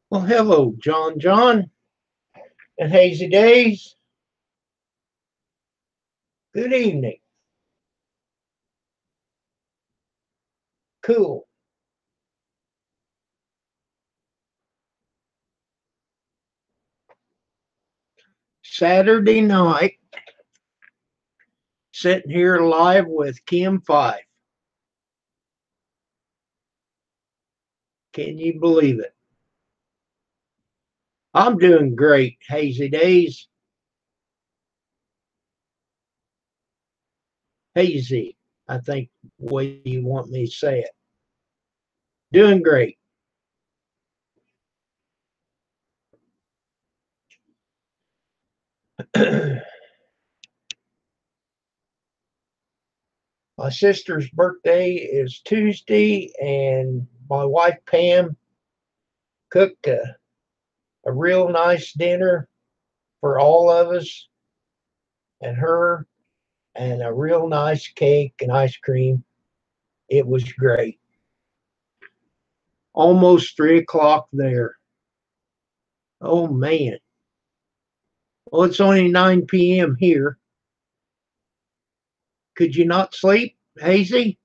Well, hello, John, and Hazy Days. Good evening. Cool. Saturday night, sitting here live with Kim Fyffe. Can you believe it? I'm doing great, Hazy Days. Hazy, I think the way you want me to say it. Doing great. My sister's birthday is Tuesday, and my wife Pam cooked a real nice dinner for all of us and her, and a real nice cake and ice cream. It was great. Almost 3 o'clock there. Oh man. Well, it's only 9 p.m. here. Could you not sleep, Hazy?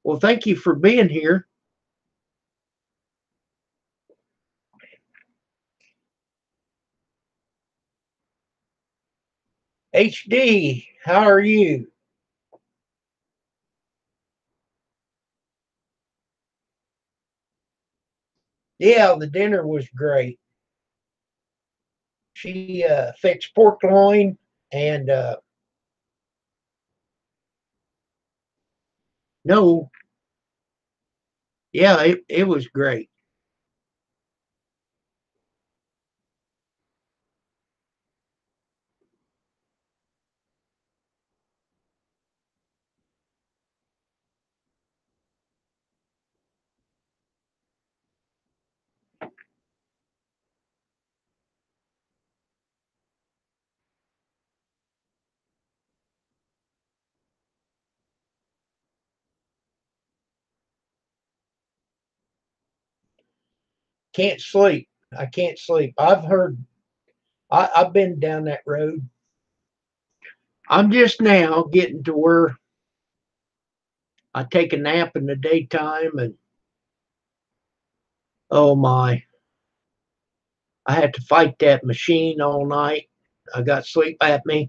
Well, thank you for being here. HD, how are you? Yeah, the dinner was great. She fixed pork loin and no, yeah, it was great. Can't sleep. I can't sleep. I've been down that road. I'm just now getting to where I take a nap in the daytime and oh my, I had to fight that machine all night. I got sleep apnea.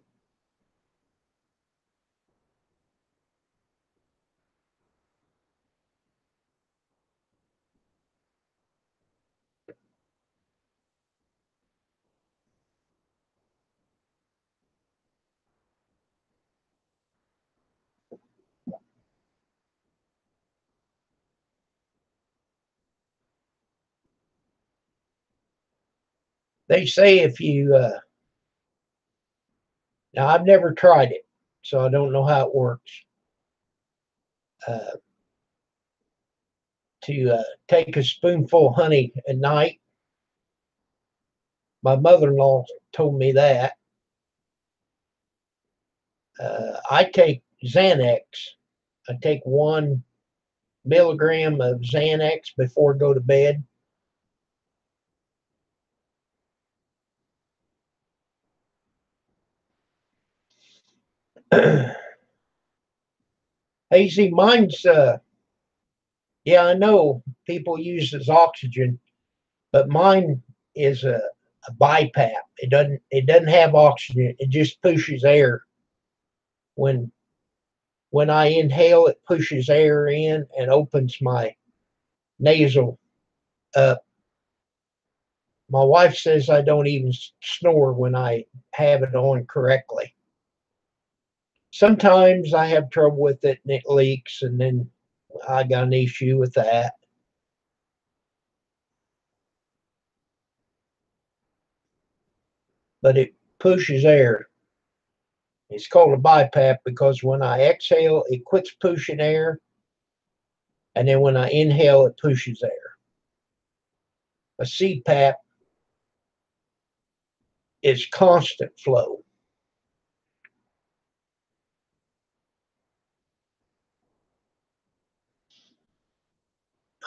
They say if you, now I've never tried it, so I don't know how it works. Uh, to take a spoonful of honey at night. My mother in law told me that. I take Xanax. I take 1 milligram of Xanax before I go to bed. Hey, see, mine's, yeah, I know people use as oxygen, but mine is a BiPAP. It doesn't have oxygen. It just pushes air. When when I inhale, it pushes air in and opens my nasal up. My wife says I don't even snore when I have it on correctly. Sometimes I have trouble with it and it leaks, and then I got an issue with that. But it pushes air. It's called a BiPAP because when I exhale, it quits pushing air, and then when I inhale, it pushes air. A CPAP is constant flow.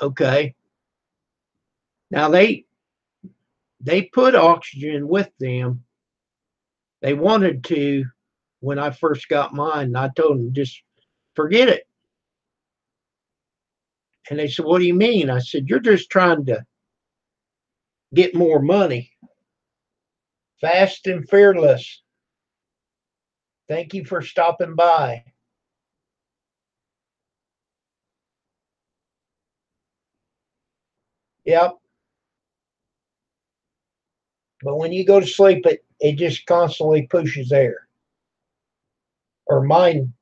Okay. Now they put oxygen with them. They wanted to when I first got mine. And I told them just forget it. And they said, "What do you mean?" I said, "You're just trying to get more money." Fast and fearless. Thank you for stopping by. Yep. But when you go to sleep, it just constantly pushes air. Or mine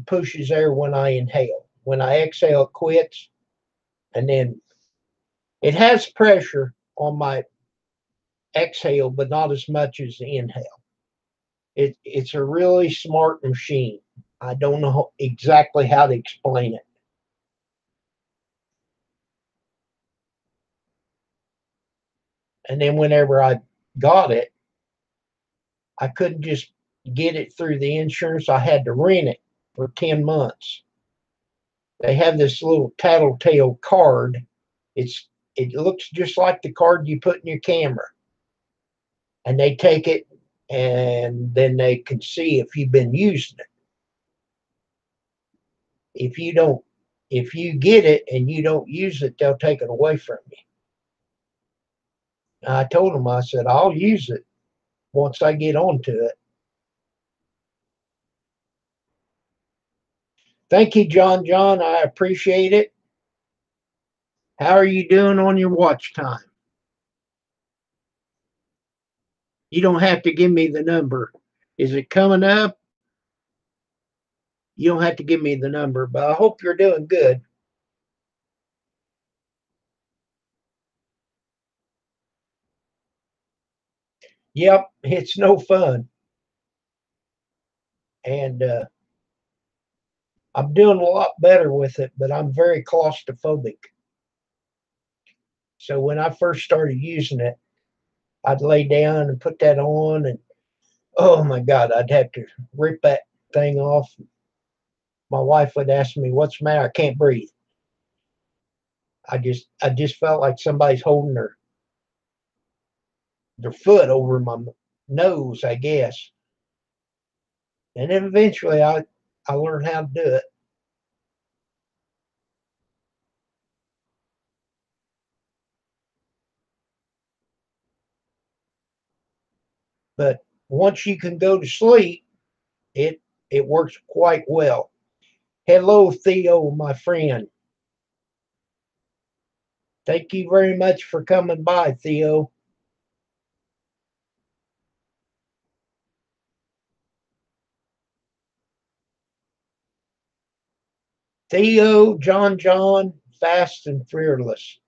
pushes air when I inhale. When I exhale, it quits, and then it has pressure on my exhale, but not as much as the inhale. It's a really smart machine. I don't know exactly how to explain it. And then whenever I got it, I couldn't just get it through the insurance. I had to rent it for 10 months. They have this little tattletale card. It looks just like the card you put in your camera. And they take it and then they can see if you've been using it. If you don't, if you get it and you don't use it, they'll take it away from you. And I told them, I said, I'll use it once I get onto it. Thank you, John. John, I appreciate it. How are you doing on your watch time? You don't have to give me the number. Is it coming up? You don't have to give me the number, but I hope you're doing good. Yep, it's no fun. And I'm doing a lot better with it, but I'm very claustrophobic. So when I first started using it, I'd lay down and put that on, and oh my God, I'd have to rip that thing off. My wife would ask me, "What's the matter? I can't breathe." I just felt like somebody's holding their foot over my nose, I guess. And then eventually I learned how to do it. But once you can go to sleep, it it works quite well. Hello, Theo, my friend. Thank you very much for coming by, Theo. Theo, John, Fast and Fearless.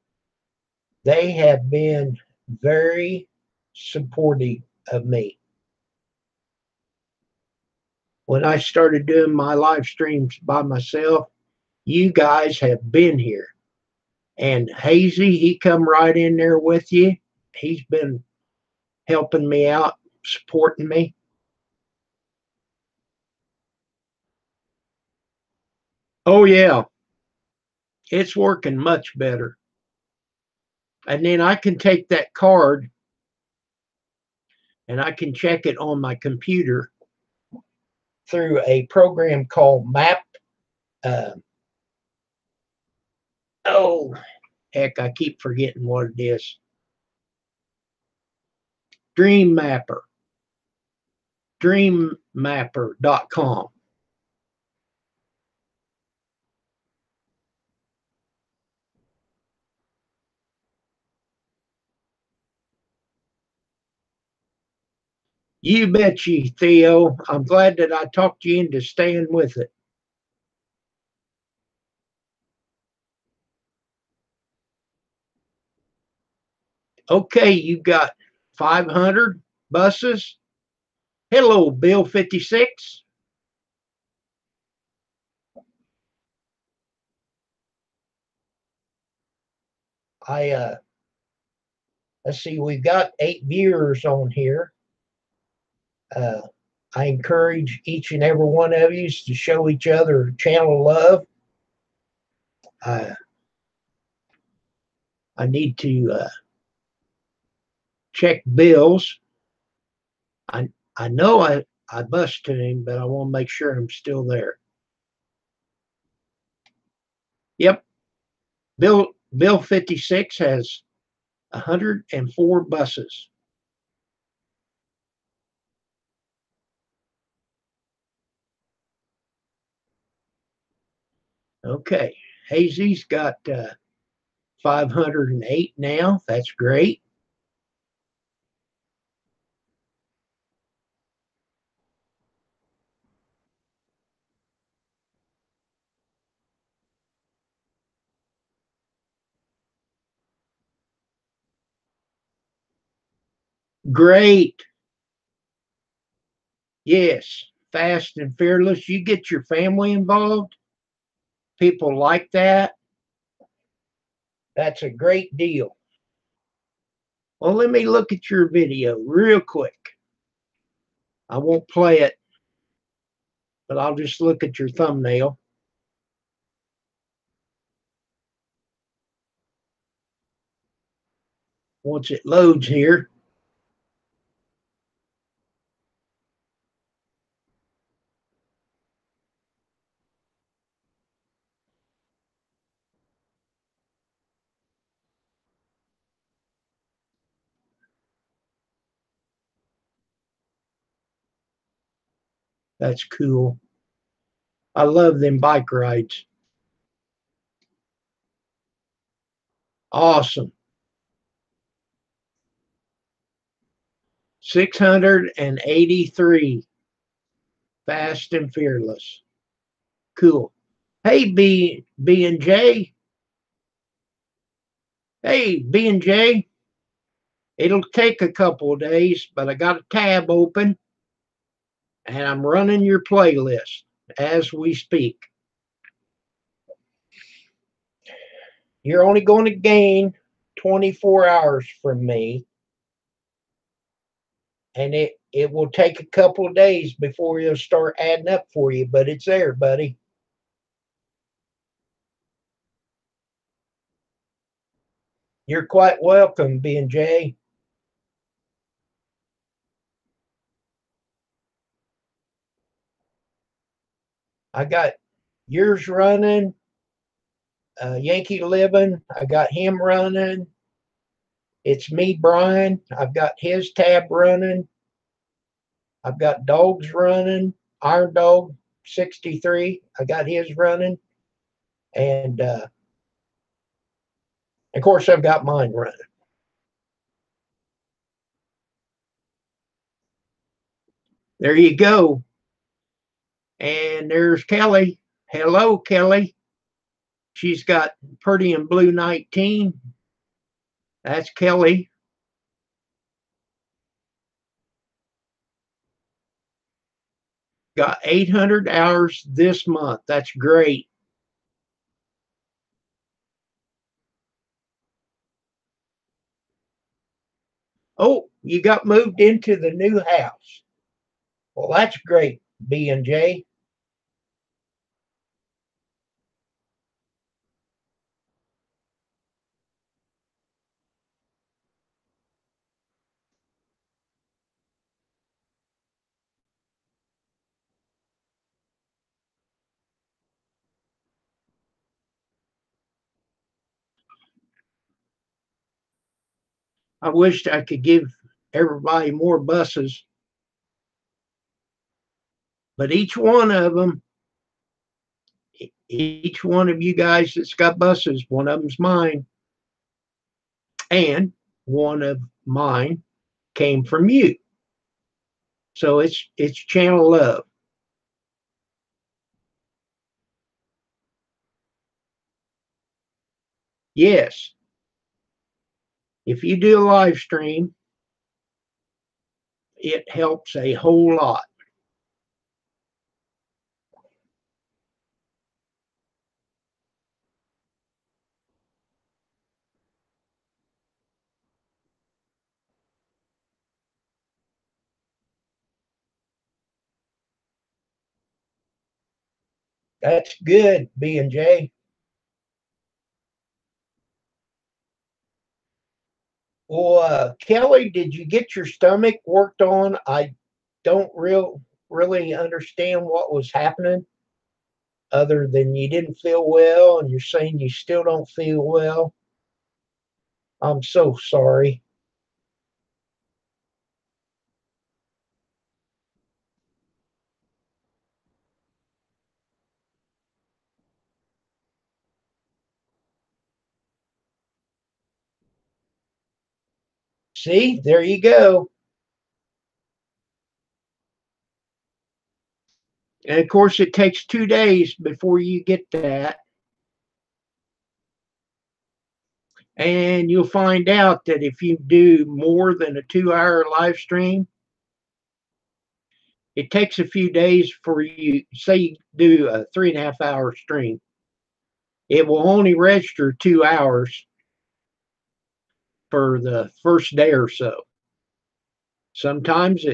They have been very supportive of me. When I started doing my live streams by myself, you guys have been here. And Hazy, he come right in there with you. He's been helping me out, supporting me. Oh yeah, it's working much better. And then I can take that card and I can check it on my computer through a program called Map. Uh, oh, heck, I keep forgetting what it is. Dream Mapper, dreammapper.com. You bet you, Theo. I'm glad that I talked you into staying with it. Okay, you've got 500 buses. Hello, Bill 56. I let's see, we've got 8 viewers on here. Uh, I encourage each and every one of you to show each other channel love. Uh, I need to check bills. I I know I busted him, but I want to make sure I'm still there. Yep, Bill 56 has 104 buses. Okay, Hazy's got 508 now. That's great. Great. Yes, fast and fearless. You get your family involved. People like that. That's a great deal. Well, let me look at your video real quick. I won't play it, but I'll just look at your thumbnail. Once it loads here. That's cool. I love them bike rides. Awesome. 683. Fast and fearless. Cool. Hey, B and J. Hey, B and J. It'll take a couple of days, but I got a tab open and I'm running your playlist as we speak. You're only going to gain 24 hours from me, and it will take a couple of days before it'll start adding up for you, but it's there, buddy. You're quite welcome, B and J. I got yours running, Yankee Living. I got him running. It's me, Brian. I've got his tab running. I've got dogs running. Iron Dog 63. I got his running. And of course, I've got mine running. There you go. And there's Kelly. Hello, Kelly. She's got Pretty and Blue 19. That's Kelly. Got 800 hours this month. That's great. Oh, you got moved into the new house. Well, that's great, B and J. I wished I could give everybody more buses, but each one of you guys that's got buses, one of them's mine, and one of mine came from you. So it's channel love. Yes. If you do a live stream, it helps a whole lot. That's good, B and J. Well, Kelly, did you get your stomach worked on? I don't really understand what was happening other than you didn't feel well and you're saying you still don't feel well. I'm so sorry. See, there you go. And of course, it takes 2 days before you get that. And you'll find out that if you do more than a 2 hour live stream, it takes a few days for you, say you do a 3.5 hour stream, it will only register 2 hours for the first day or so. Sometimes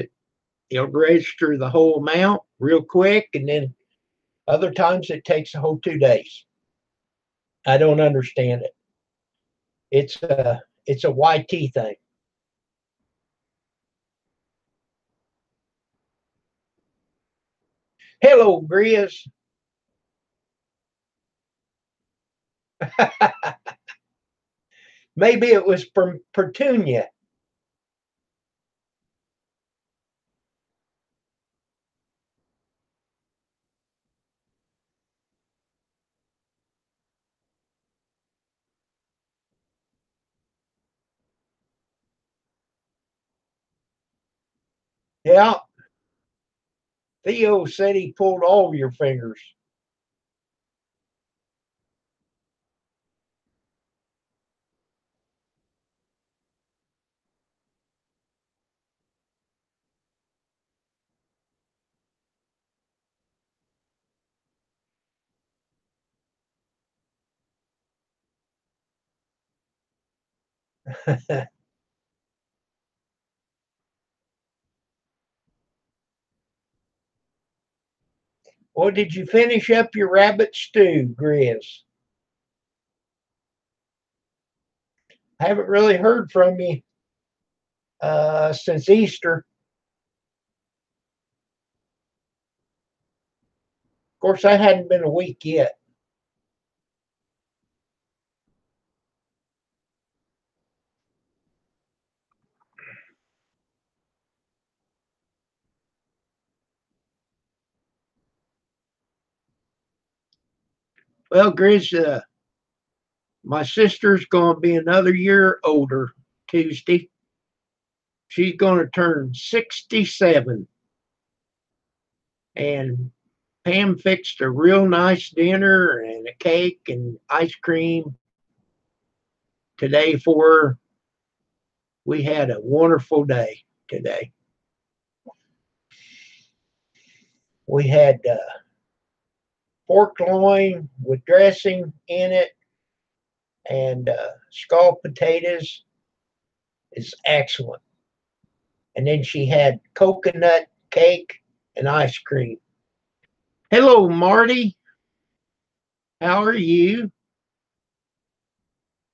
it'll register the whole amount real quick, and then other times it takes a whole 2 days. I don't understand it. It's a YT thing. Hello, Grizz. Maybe it was from Petunia. Yeah, Theo said he pulled all of your fingers. Well, did you finish up your rabbit stew, Grizz? I haven't really heard from you since Easter. Of course, that hadn't been a week yet. Well, Grizz, my sister's going to be another year older Tuesday. She's going to turn 67. And Pam fixed a real nice dinner and a cake and ice cream today for her. We had a wonderful day today. We had pork loin with dressing in it and scalloped potatoes. Is excellent. And then she had coconut cake and ice cream. Hello, Marty. How are you?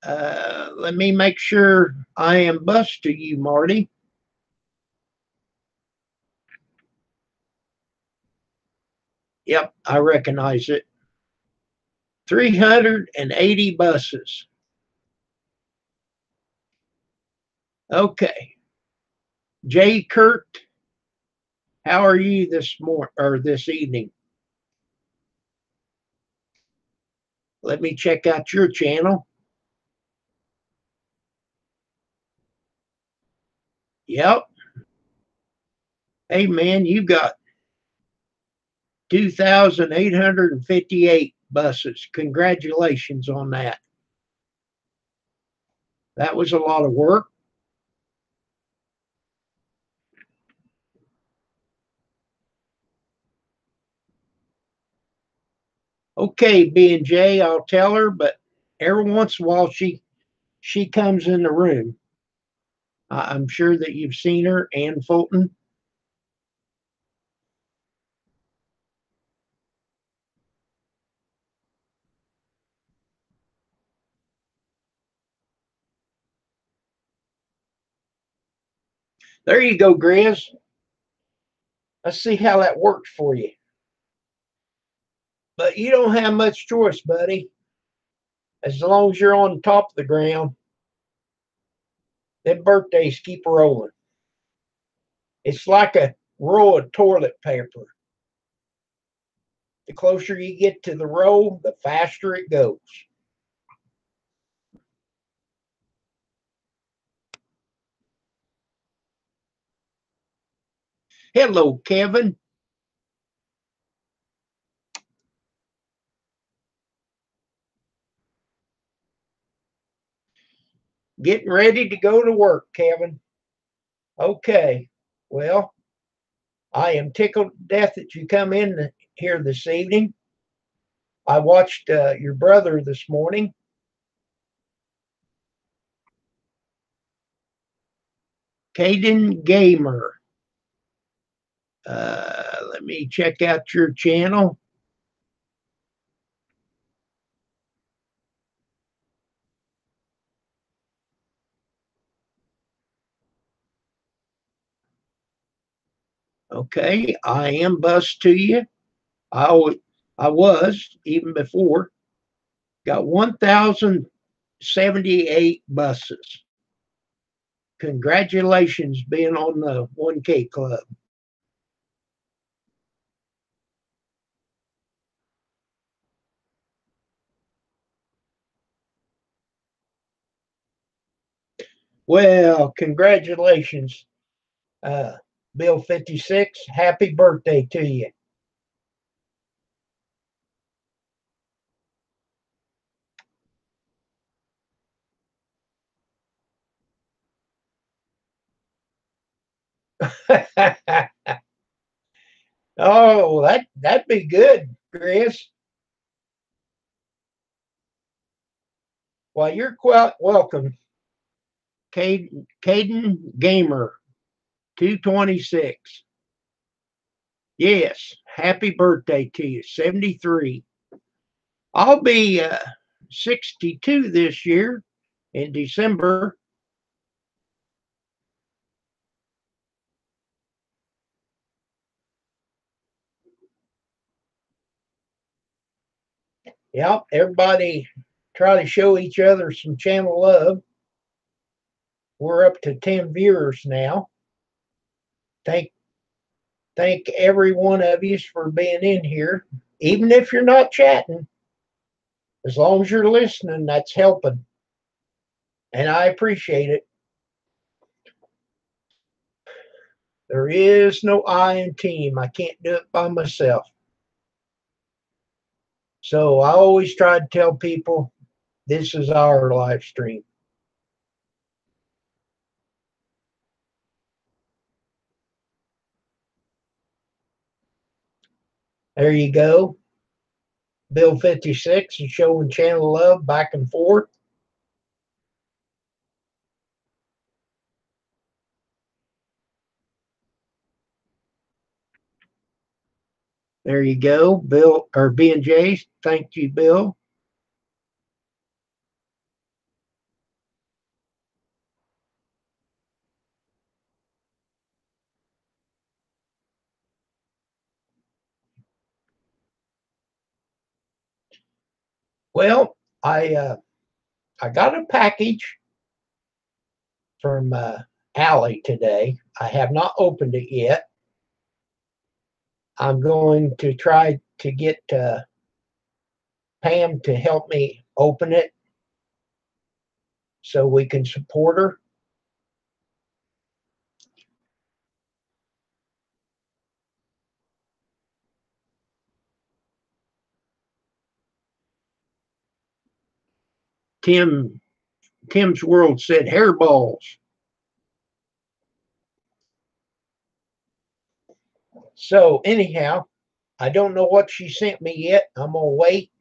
Let me make sure I am bus to you, Marty. Yep, I recognize it. 380 buses. Okay. Jay Kurt, how are you this morning or this evening? Let me check out your channel. Yep. Hey man, you got 2,858 buses. Congratulations on that. That was a lot of work. Okay, B and J, I'll tell her, but every once in a while she comes in the room. I'm sure that you've seen her, Ann Fulton. There you go, Grizz. Let's see how that works for you. But you don't have much choice, buddy. As long as you're on top of the ground, them birthdays keep rolling. It's like a roll of toilet paper. The closer you get to the roll, the faster it goes. Hello, Kevin. Getting ready to go to work, Kevin. Okay. Well, I am tickled to death that you come in here this evening. I watched your brother this morning. Caden Gamer. Let me check out your channel. Okay, I am bus to you. I always, I was even before. Got 1,078 buses. Congratulations being on the 1K club. Well, congratulations, uh, Bill 56. Happy birthday to you. Oh, that'd be good, Chris. Well, you're quite welcome, Caden Gamer 226. Yes, happy birthday to you, 73. I'll be 62 this year in December. Yep, everybody try to show each other some channel love. We're up to 10 viewers now. Thank thank every one of you for being in here. Even if you're not chatting, as long as you're listening, that's helping. And I appreciate it. There is no I in team. I can't do it by myself. So I always try to tell people this is our live stream. There you go. Bill 56 is showing channel love back and forth. There you go. Bill or B and J. Thank you, Bill. Well, I got a package from Allie today. I have not opened it yet. I'm going to try to get Pam to help me open it so we can support her. Tim's World said hairballs. So anyhow, I don't know what she sent me yet. I'm gonna wait.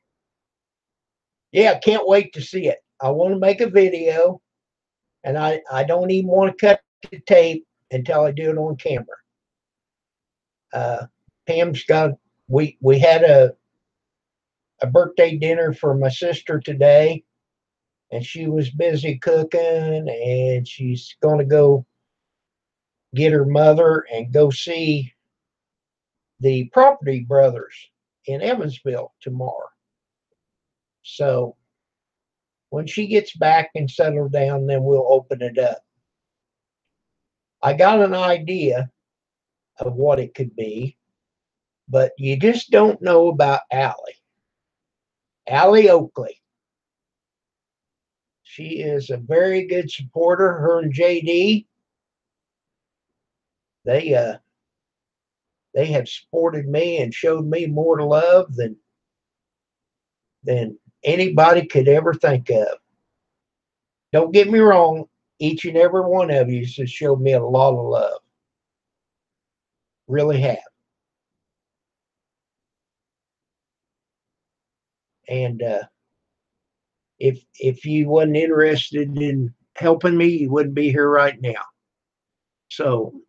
Yeah, I can't wait to see it. I want to make a video, and I don't even want to cut the tape until I do it on camera. Pam's got we had a birthday dinner for my sister today, and she was busy cooking, and she's going to go get her mother and go see the Property Brothers in Evansville tomorrow. So when she gets back and settled down, then we'll open it up. I got an idea of what it could be, but you just don't know about Allie. Allie Oakley. She is a very good supporter. Her and JD, they have supported me and showed me more love than anybody could ever think of. Don't get me wrong, each and every one of you has showed me a lot of love. Really have. And if you wasn't interested in helping me, you wouldn't be here right now. So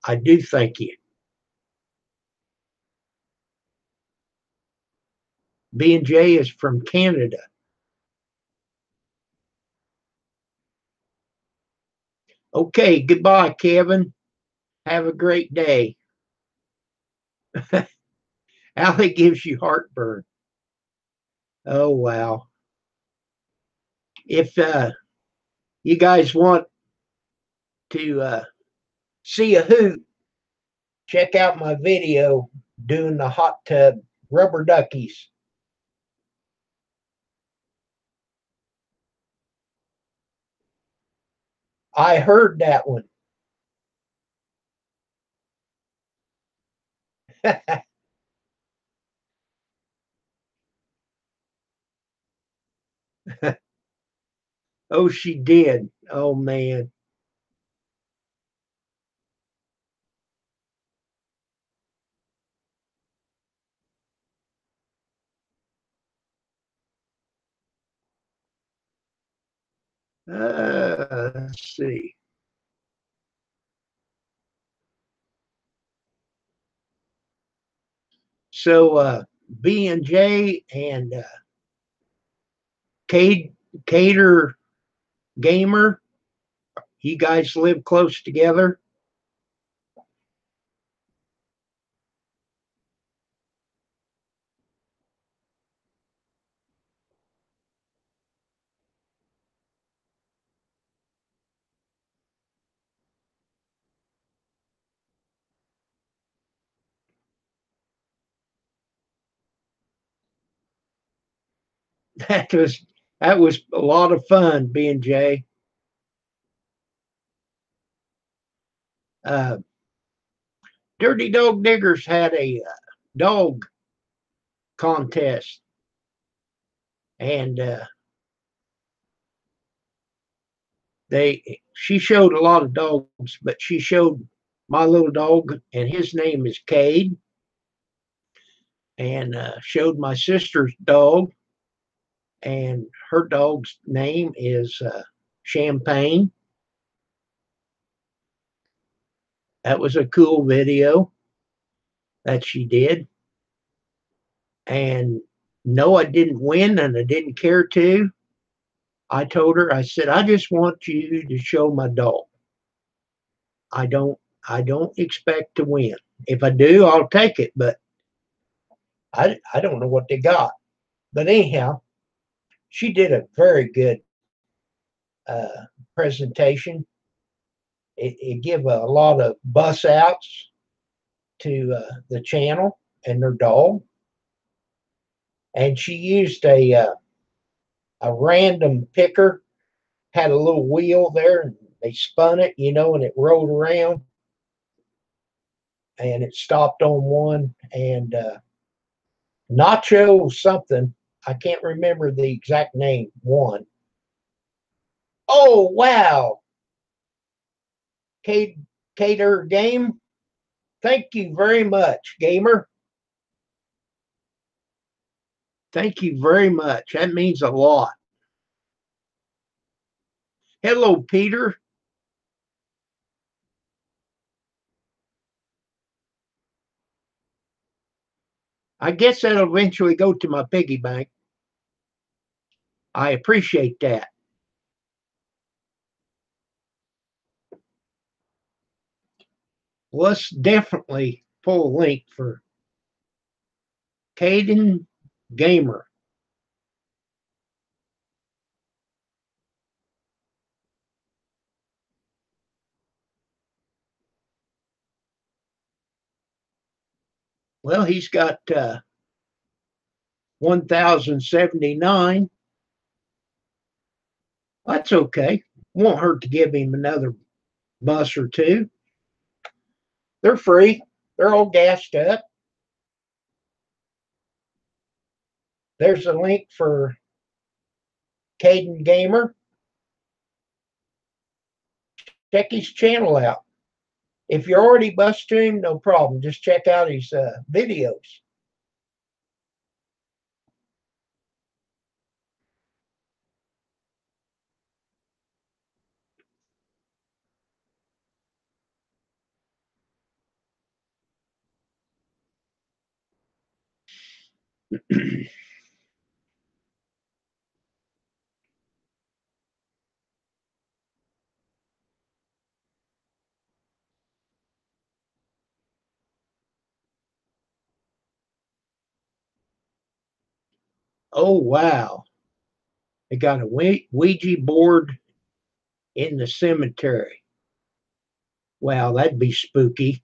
I do thank you. B&J is from Canada. Okay, goodbye, Kevin. Have a great day. Allie gives you heartburn. Oh, wow. If you guys want to see a hoot, check out my video doing the hot tub rubber duckies. I heard that one. Oh, she did. Oh, man. Let's see. So B&J and Cater Gamer, you guys live close together? That was that was a lot of fun, B&J. Uh, Dirty Dog Diggers had a dog contest, and she showed a lot of dogs, but she showed my little dog, and his name is Cade, and showed my sister's dog, and her dog's name is Champagne. That was a cool video that she did. And no, I didn't win, and I didn't care to. I told her, I said, I just want you to show my dog. I don't I don't expect to win. If I do, I'll take it, but I don't know what they got. But anyhow, she did a very good uh, presentation. It gave a lot of bus outs to the channel and their dog, and she used a random picker, had a little wheel there, and they spun it, and it rolled around, and it stopped on one, and Nacho something, I can't remember the exact name, won. Oh, wow. Cater Game, thank you very much, Gamer. Thank you very much. That means a lot. Hello, Peter. I guess that'll eventually go to my piggy bank. I appreciate that. let's definitely pull a link for Caden Gamer. Well, he's got 1,079. That's okay. Won't hurt to give him another bus or two. They're free. They're all gassed up. There's a link for Caden Gamer. Check his channel out. If you're already bus to him, no problem. Just check out his videos. Oh, wow. They got a Ouija board in the cemetery. Wow, that'd be spooky.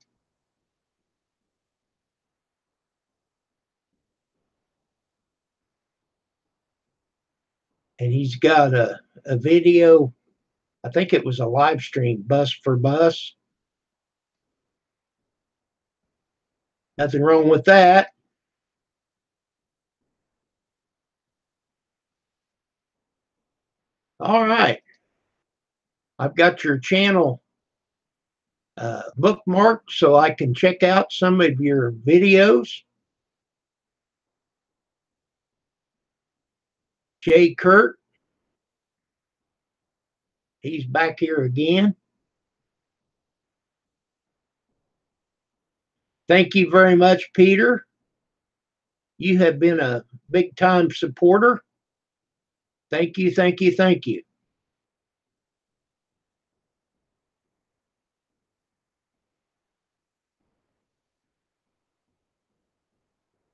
And he's got a video. I think it was a live stream, bus for bus. Nothing wrong with that. All right. I've got your channel bookmarked so I can check out some of your videos. Jay Kurt, he's back here again. Thank you very much, Peter. You have been a big time supporter. Thank you, thank you, thank you.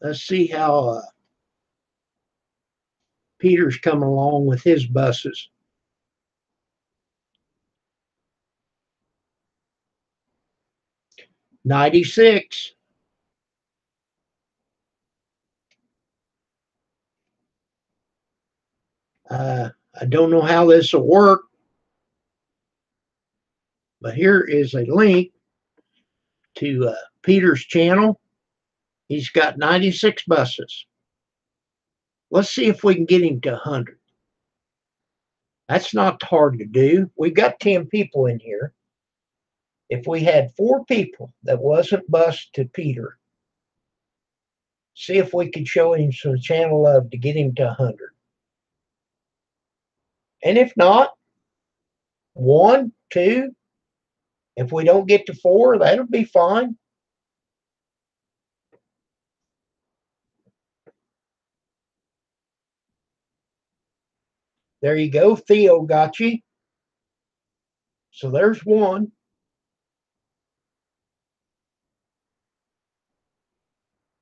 Let's see how Peter's coming along with his buses. '96. I don't know how this will work, but here is a link to Peter's channel. He's got 96 buses. Let's see if we can get him to 100. That's not hard to do. We've got 10 people in here. If we had 4 people that wasn't bused to Peter, see if we could show him some channel love to get him to 100. And if not, 1, 2, if we don't get to 4, that'll be fine. There you go. Theo got you. So there's 1.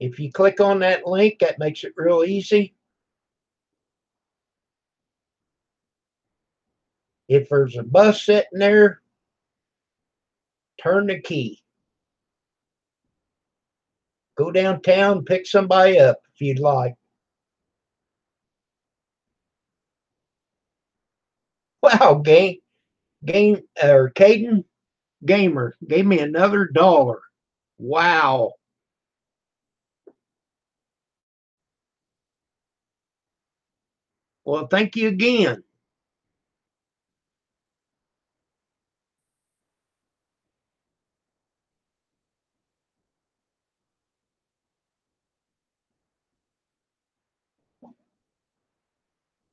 If you click on that link, that makes it real easy. If there's a bus sitting there, turn the key. Go downtown, pick somebody up if you'd like. Wow, Caden Gamer gave me another $1. Wow. Well, thank you again.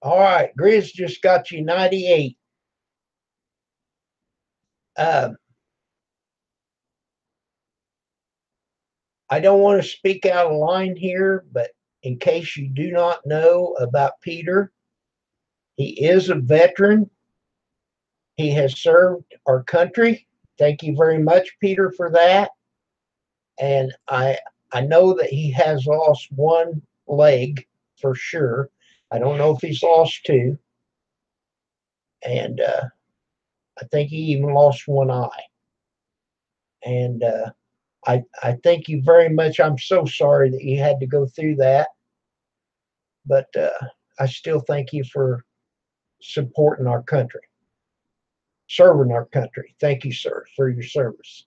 All right, Grizz just got you 98. I don't want to speak out of line here, but in case you do not know about Peter, he is a veteran. He has served our country. thank you very much, Peter, for that. And I know that he has lost one leg for sure. I don't know if he's lost two, and I think he even lost one eye. And I thank you very much. I'm so sorry that you had to go through that, but I still thank you for supporting our country, serving our country. Thank you, sir, for your service.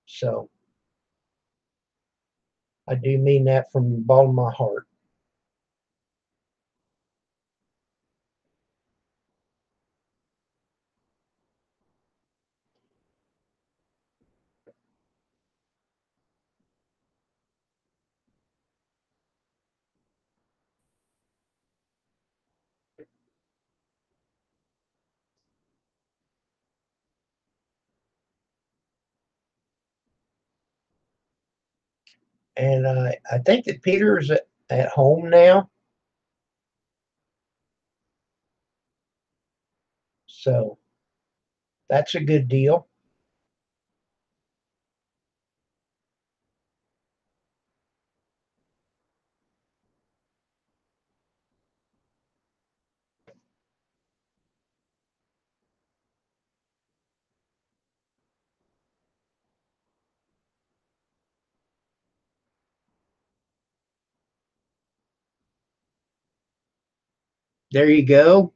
So I do mean that from the bottom of my heart. And I think that Peter is at home now. So that's a good deal. There you go.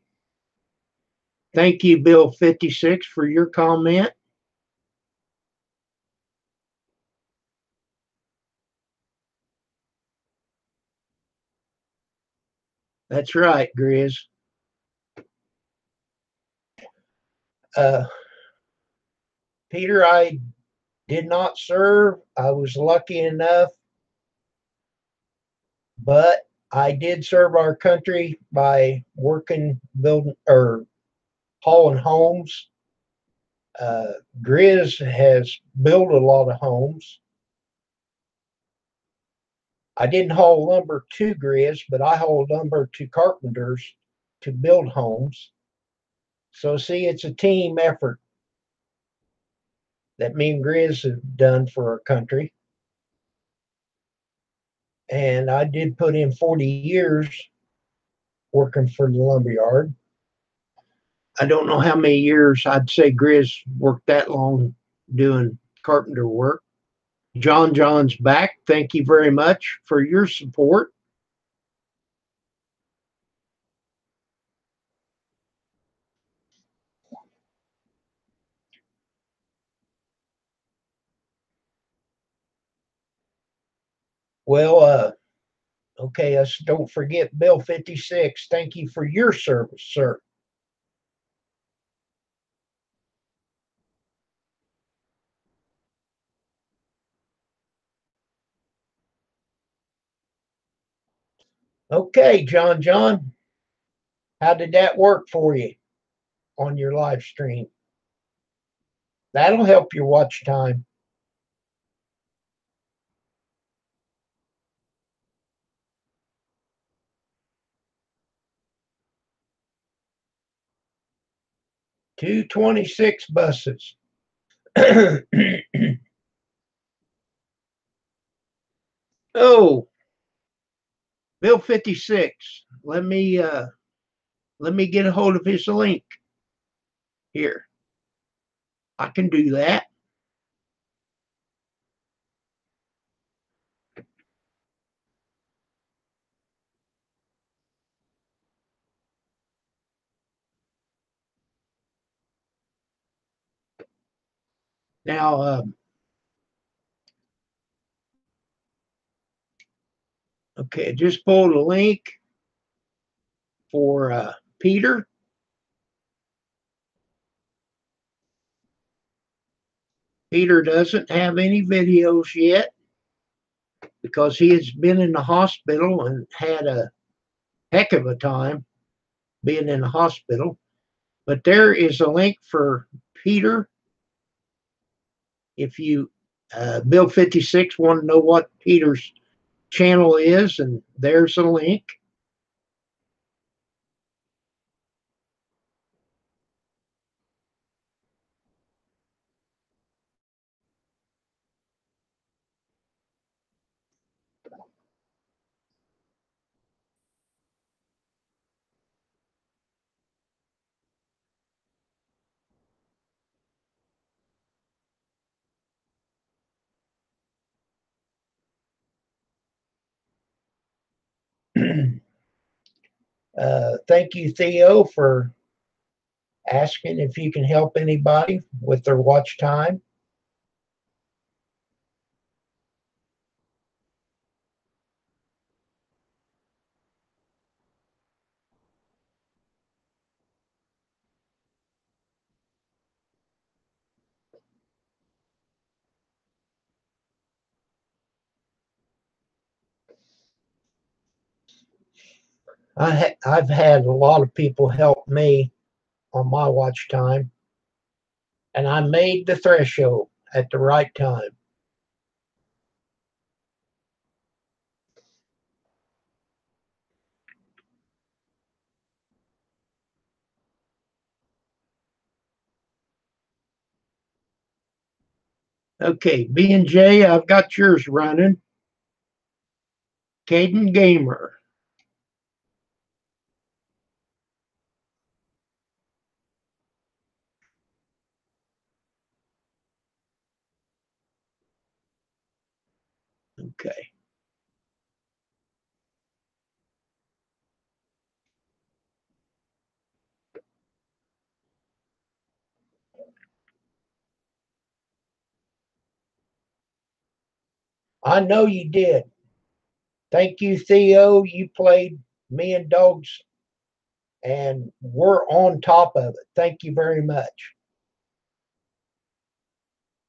Thank you, Bill 56, for your comment. That's right, Grizz. Uh, Peter, I did not serve. I was lucky enough, but I did serve our country by working, building, or hauling homes. Uh, Grizz has built a lot of homes. I didn't haul lumber to Grizz, but I hauled lumber to carpenters to build homes. So, see, it's a team effort that me and Grizz have done for our country. And I did put in 40 years working for the lumberyard. I don't know how many years I'd say Grizz worked that long doing carpenter work. John's back. Thank you very much for your support. Well, okay, us don't forget Bill 56. Thank you for your service, sir. Okay, John, how did that work for you on your live stream? That'll help your watch time. 226 buses. Oh, Bill 56. Let me get a hold of his link here. I can do that. Now, okay, just pulled a link for Peter. Peter doesn't have any videos yet because he has been in the hospital and had a heck of a time being in the hospital. But there is a link for Peter. If you, Bill 56, want to know what Peter's channel is, and there's a link. Thank you, Theo, for asking if you can help anybody with their watch time. I've had a lot of people help me on my watch time, and I made the threshold at the right time. Okay, B&J, I've got yours running. Caden Gamer. Okay. I know you did. Thank you, Theo. You played me and Dogs, and we're on top of it. Thank you very much.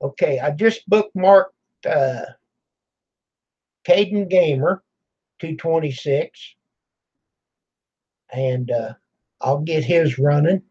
Okay, I just bookmarked uh, Caden Gamer 226, and I'll get his running.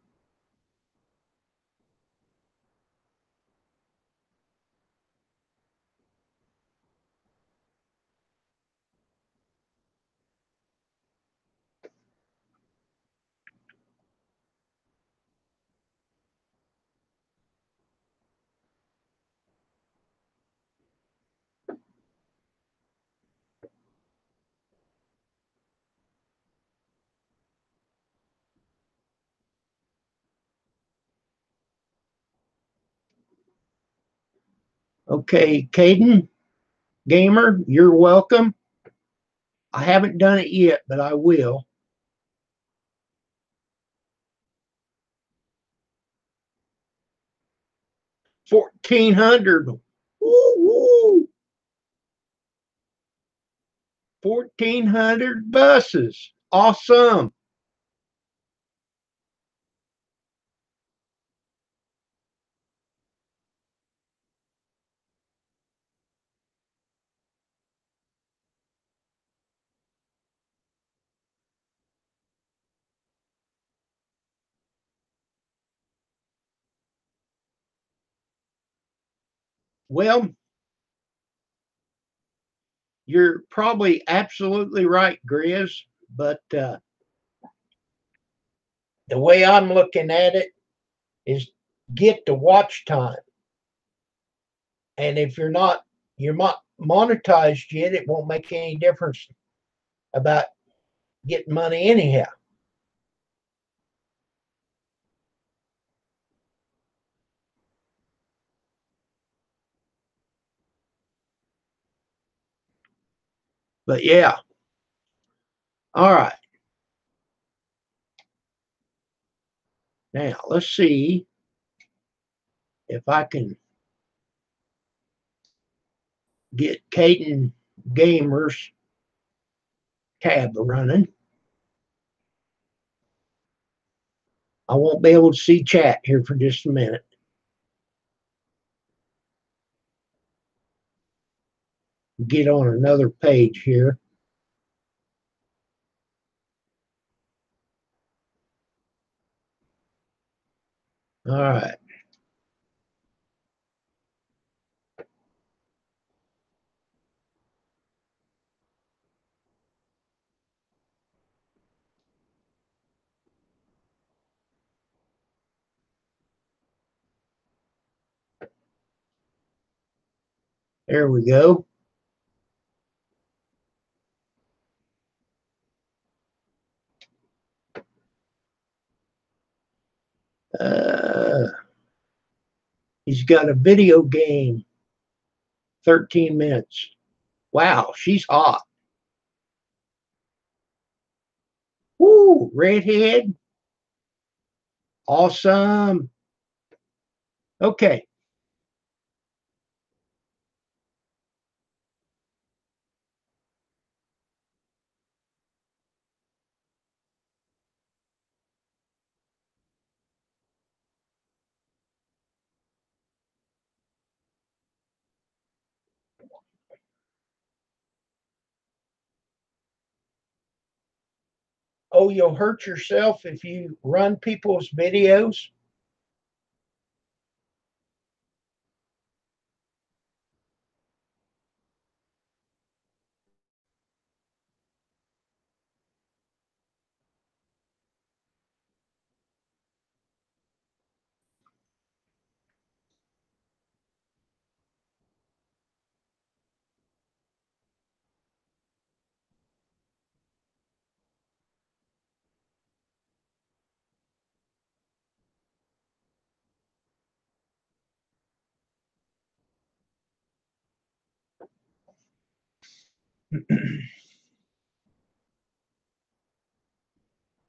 Okay, Caden Gamer, you're welcome. I haven't done it yet, but I will. 1,400. Woo, woo. 1,400 buses. Awesome. Well, you're probably absolutely right, Grizz, but the way I'm looking at it is get the watch time. And if you're not monetized yet, it won't make any difference about getting money anyhow. But yeah. All right. Now let's see if I can get Caden Gamers tab running. I won't be able to see chat here for just a minute. Get on another page here. All right. There we go. Uh, he's got a video game, 13 minutes. Wow, she's hot. Woo, redhead. Awesome. Okay. Oh, you'll hurt yourself if you run people's videos.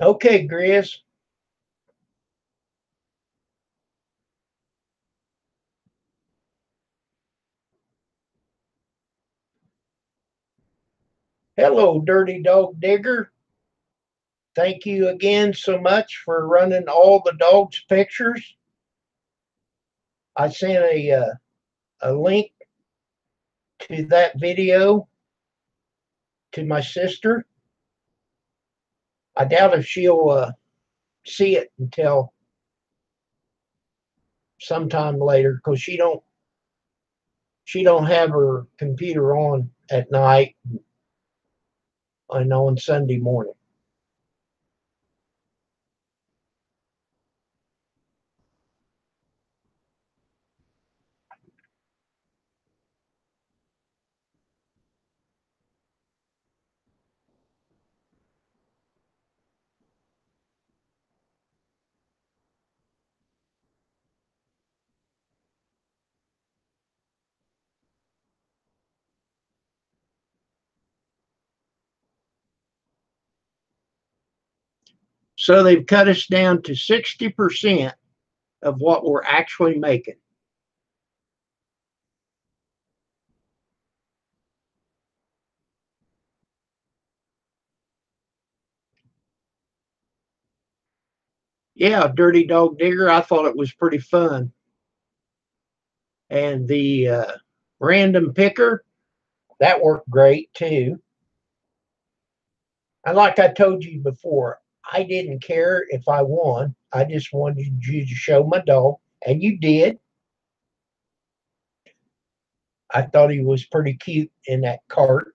Okay, Grizz. Hello, Dirty Dog Digger. Thank you again so much for running all the dogs' pictures. I sent a link to that video to my sister. I doubt if she'll see it until sometime later because she don't have her computer on at night and on Sunday morning. So they've cut us down to 60% of what we're actually making. Yeah, Dirty Dog Digger, I thought it was pretty fun. And the random picker, that worked great too. And like I told you before, I didn't care if I won. I just wanted you to show my dog, and you did. I thought he was pretty cute in that cart.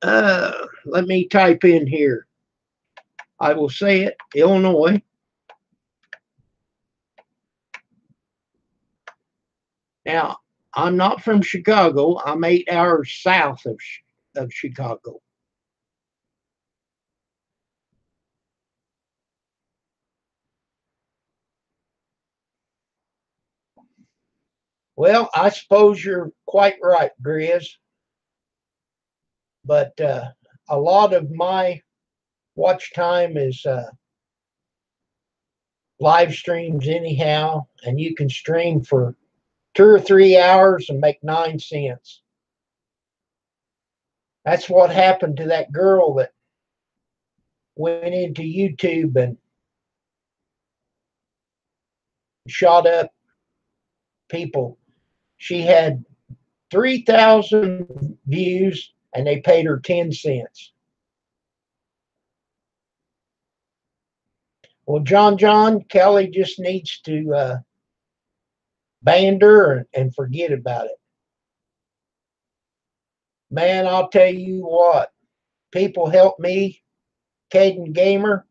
Let me type in here. I will say it, Illinois. Now, I'm not from Chicago. I'm 8 hours south of Chicago. Well, I suppose you're quite right, Grizz. But a lot of my watch time is live streams, anyhow, and you can stream for 2 or 3 hours and make 9 cents. That's what happened to that girl that went into YouTube and shot up people. She had 3,000 views and they paid her 10 cents. Well, John Kelly just needs to ban her and forget about it. Man, I'll tell you what, people help me, Caden Gamer.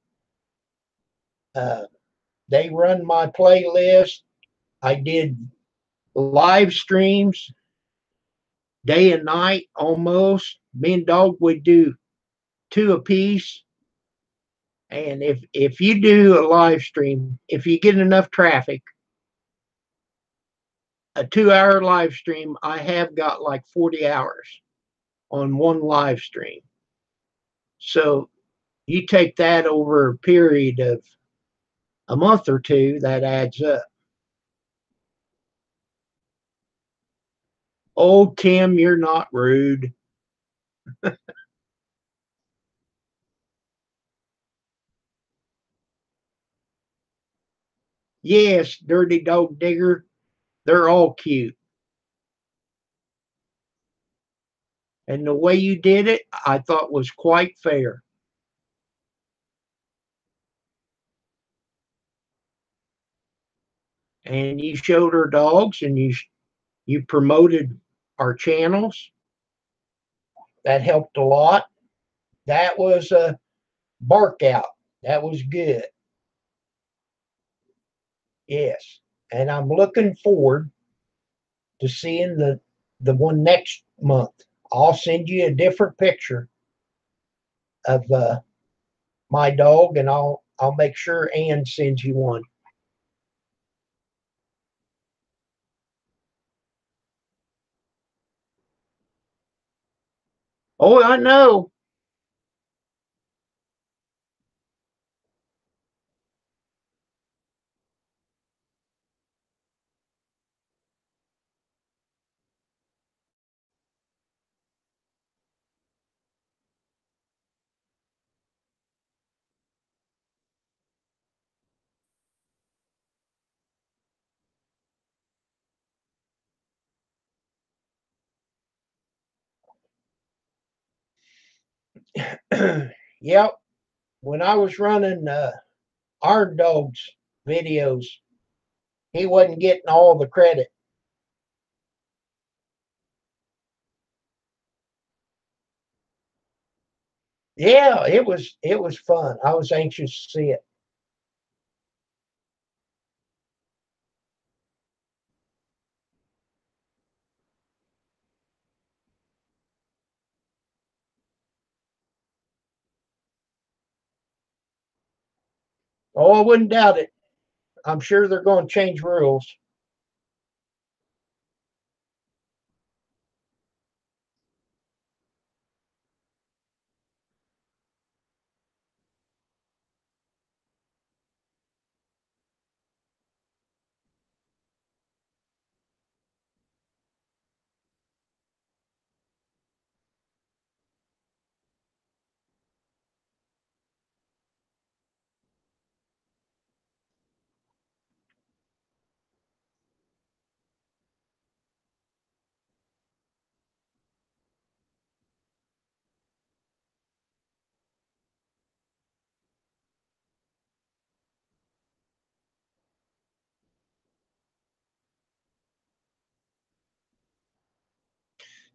Uh, they run my playlist. I did live streams day and night almost. Me and Dog would do two a piece. And if you do a live stream, if you get enough traffic, a 2 hour live stream, I have got like 40 hours on one live stream. So you take that over a period of a month or two, that adds up. Oh, Tim, you're not rude. Yes, Dirty Dog Digger, they're all cute. And the way you did it, I thought was quite fair. And you showed our dogs, and you promoted our channels. That helped a lot. That was a bark out. That was good. Yes. And I'm looking forward to seeing the one next month. I'll send you a different picture of my dog, and I'll make sure Ann sends you one. Oh, I know. Yep. When I was running our dog's videos, he wasn't getting all the credit. Yeah, it was fun. I was anxious to see it. Oh, I wouldn't doubt it. I'm sure they're going to change rules.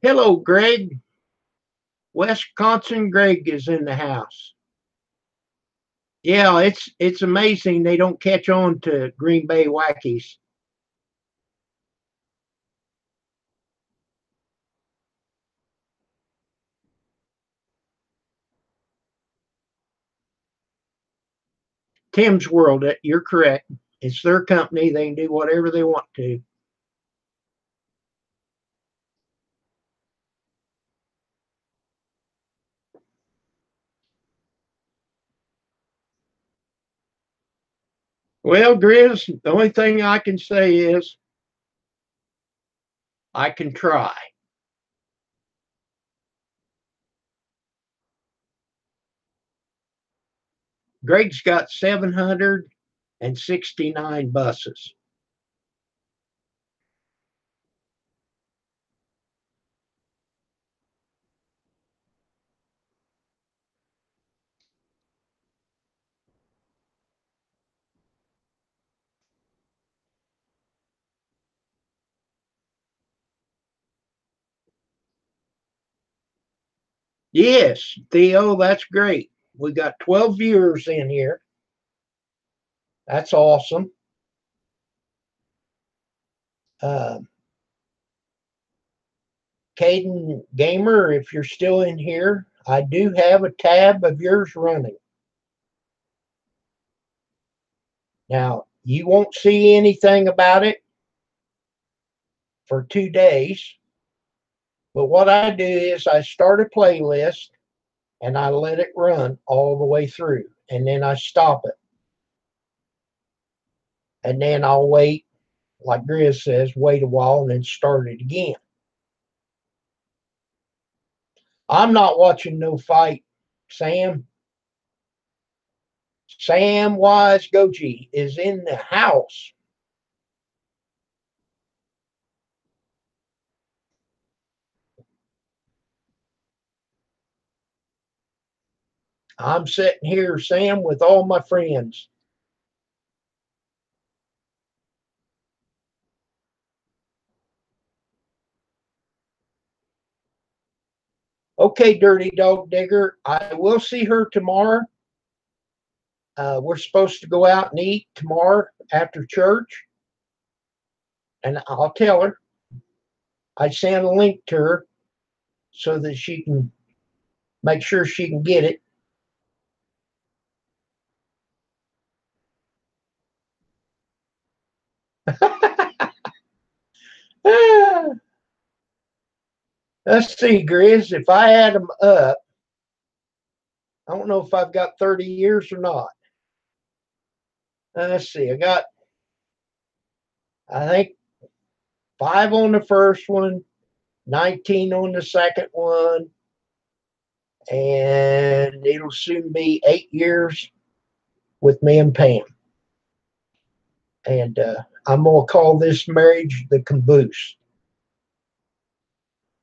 Hello, Greg. Wisconsin Greg is in the house. Yeah, it's amazing they don't catch on to Green Bay Wackies. Tim's World, you're correct. It's their company. They can do whatever they want to. Well, Grizz, the only thing I can say is I can try. Greg's got 769 buses. Yes, Theo, that's great. We got 12 viewers in here. That's awesome. Um, Caden Gamer, if you're still in here, I do have a tab of yours running. Now, you won't see anything about it for 2 days. But what I do is I start a playlist and I let it run all the way through. And then I stop it. And then I'll wait, like Grizz says, wait a while and then start it again. I'm not watching no fight, Sam. Sam Wise Goji is in the house. I'm sitting here, Sam, with all my friends. Okay, Dirty Dog Digger, I will see her tomorrow. We're supposed to go out and eat tomorrow after church. And I'll tell her. I sent a link to her so that she can make sure she can get it. Let's see, Grizz. If I add them up, I don't know if I've got 30 years or not. Let's see. I think 5 on the first one, 19 on the second one, and it'll soon be 8 years with me and Pam. And I'm going to call this marriage the caboose.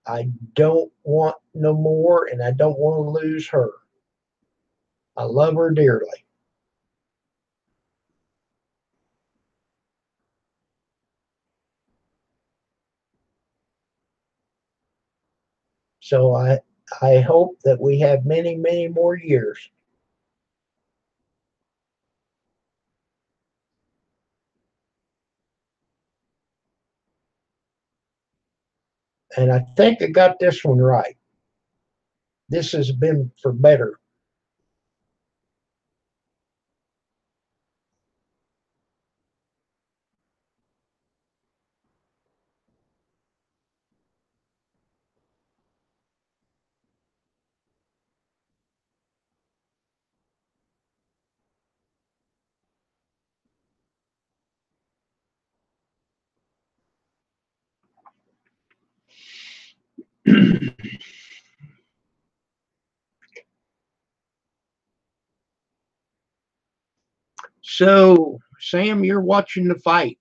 I don't want no more, and I don't want to lose her. I love her dearly. So I hope that we have many, many more years. And I think I got this one right. This has been for better. So, Sam, you're watching the fight.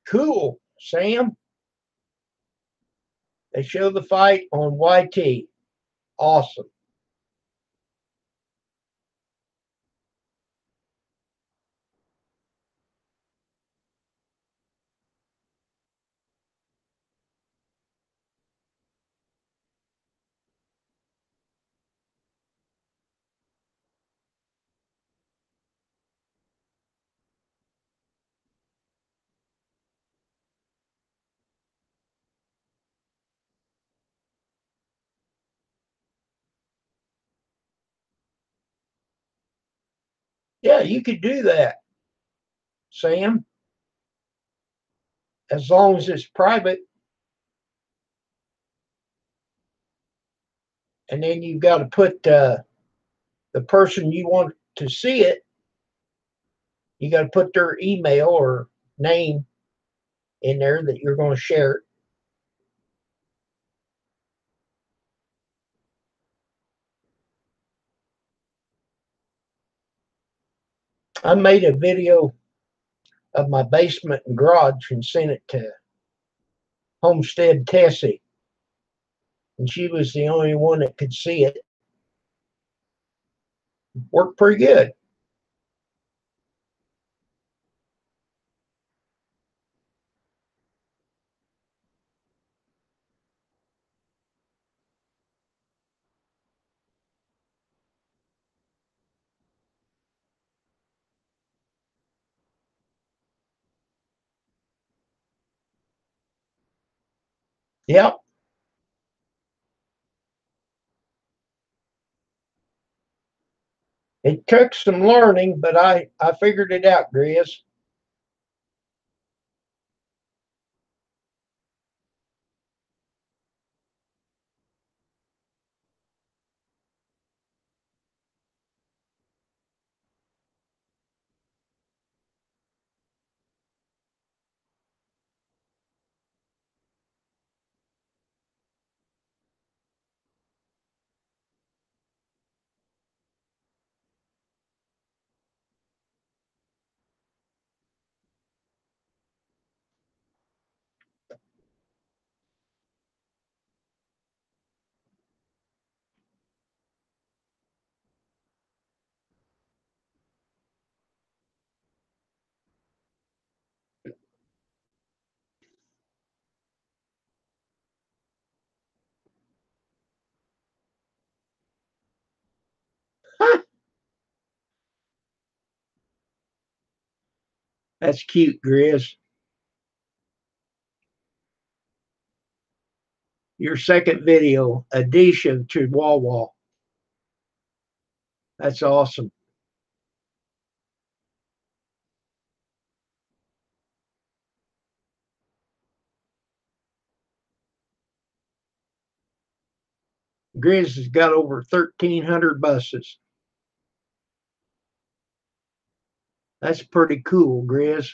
Cool, Sam. They show the fight on YT. Awesome. Yeah, you could do that, Sam, as long as it's private. And then you've got to put the person you want to see it, you got to put their email or name in there that you're going to share it. I made a video of my basement and garage and sent it to Homestead Tessie, and she was the only one that could see it. Worked pretty good. Yep. It took some learning, but I figured it out, Grizz. That's cute, Grizz. Your second video, addition to Wawa. That's awesome. Grizz has got over 1,300 buses. That's pretty cool, Grizz.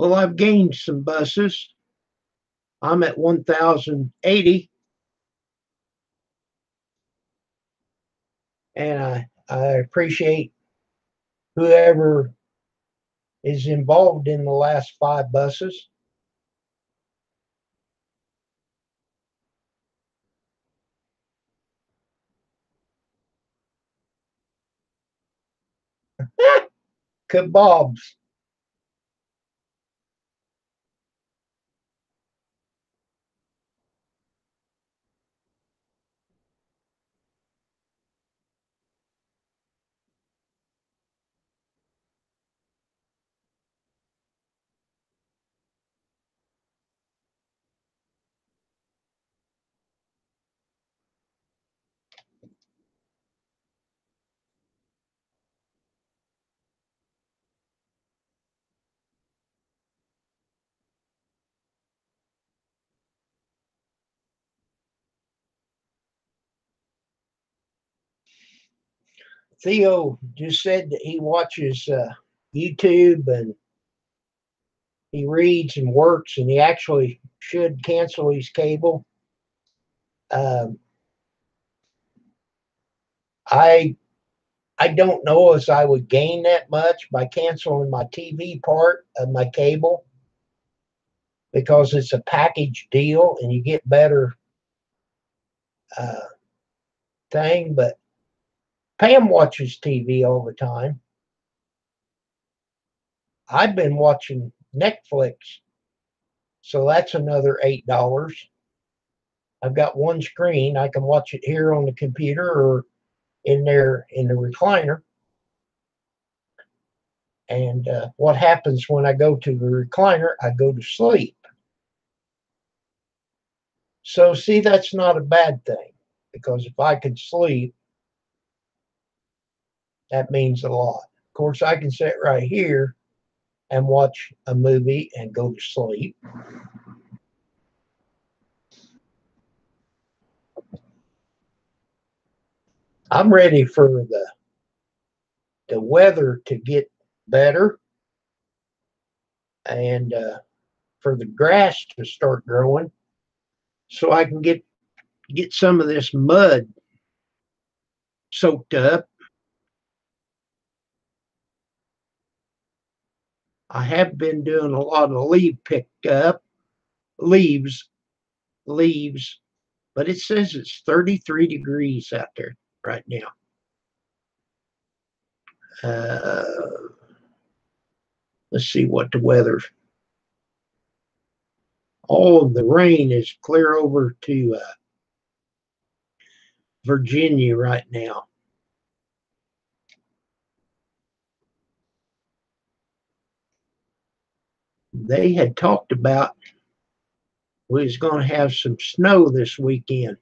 Well, I've gained some buses. I'm at 1,080, and I appreciate whoever is involved in the last 5 buses. Kebabs. Theo just said that he watches YouTube and he reads and works, and he actually should cancel his cable. Um, I I don't know as I would gain that much by canceling my TV part of my cable because it's a package deal and you get better uh, thing. But Pam watches TV all the time. I've been watching Netflix, so that's another $8. I've got one screen. I can watch it here on the computer or in there in the recliner. And what happens when I go to the recliner? I go to sleep. So, see, that's not a bad thing because if I could sleep, that means a lot. Of course, I can sit right here and watch a movie and go to sleep. I'm ready for the weather to get better and for the grass to start growing so I can get some of this mud soaked up. I have been doing a lot of leaves, leaves, but it says it's 33 degrees out there right now. Uh, let's see what the weather. All of the rain is clear over to Virginia right now. They had talked about we was going to have some snow this weekend.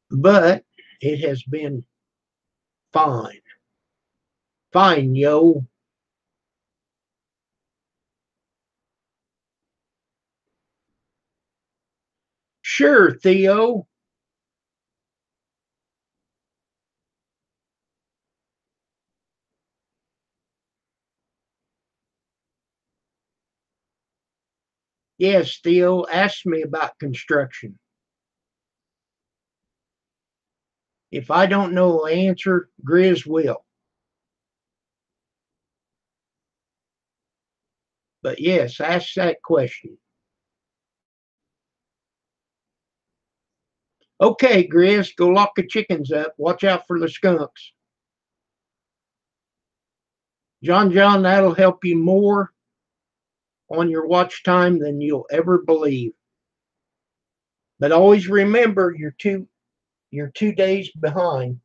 But it has been fine. Fine, yo. Sure, Theo. Yes, Theo, ask me about construction. If I don't know the answer, Grizz will. But yes, ask that question. Okay, Grizz, go lock the chickens up. Watch out for the skunks. John, that'll help you more on your watch time than you'll ever believe. But always remember you're 2 days behind.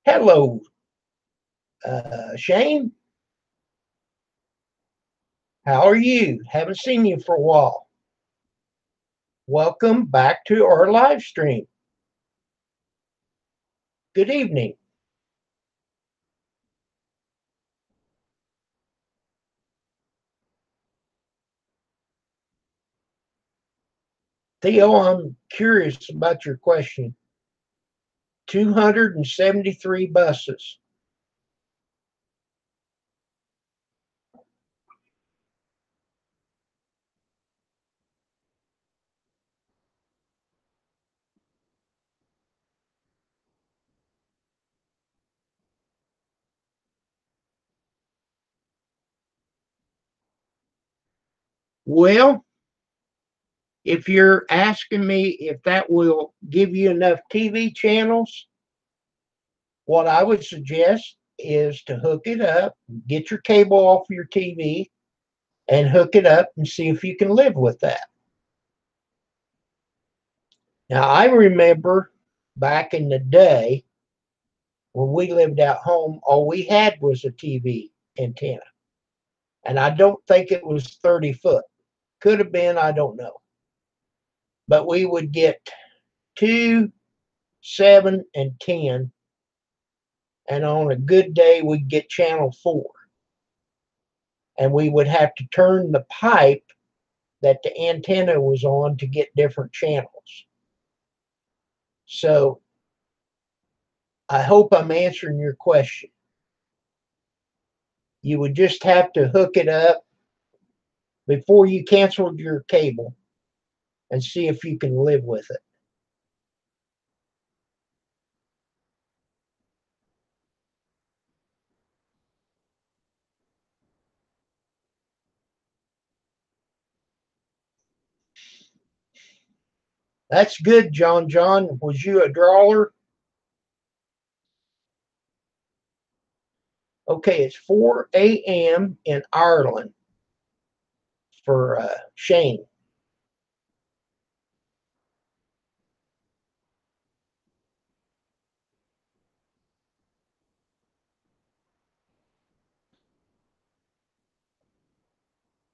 Hello, Shane. How are you? Haven't seen you for a while. Welcome back to our live stream. Good evening. Theo, I'm curious about your question. 273 buses. Well, if you're asking me if that will give you enough TV channels, what I would suggest is to hook it up, get your cable off your TV, and hook it up and see if you can live with that. Now, I remember back in the day when we lived out home, all we had was a TV antenna. And I don't think it was 30 foot. Could have been, I don't know. But we would get 2, 7, and 10. And on a good day, we'd get channel 4. And we would have to turn the pipe that the antenna was on to get different channels. So I hope I'm answering your question. You would just have to hook it up before you canceled your cable and see if you can live with it. That's good, John. Was you a drawer? Okay, it's 4 a.m. in Ireland for Shane.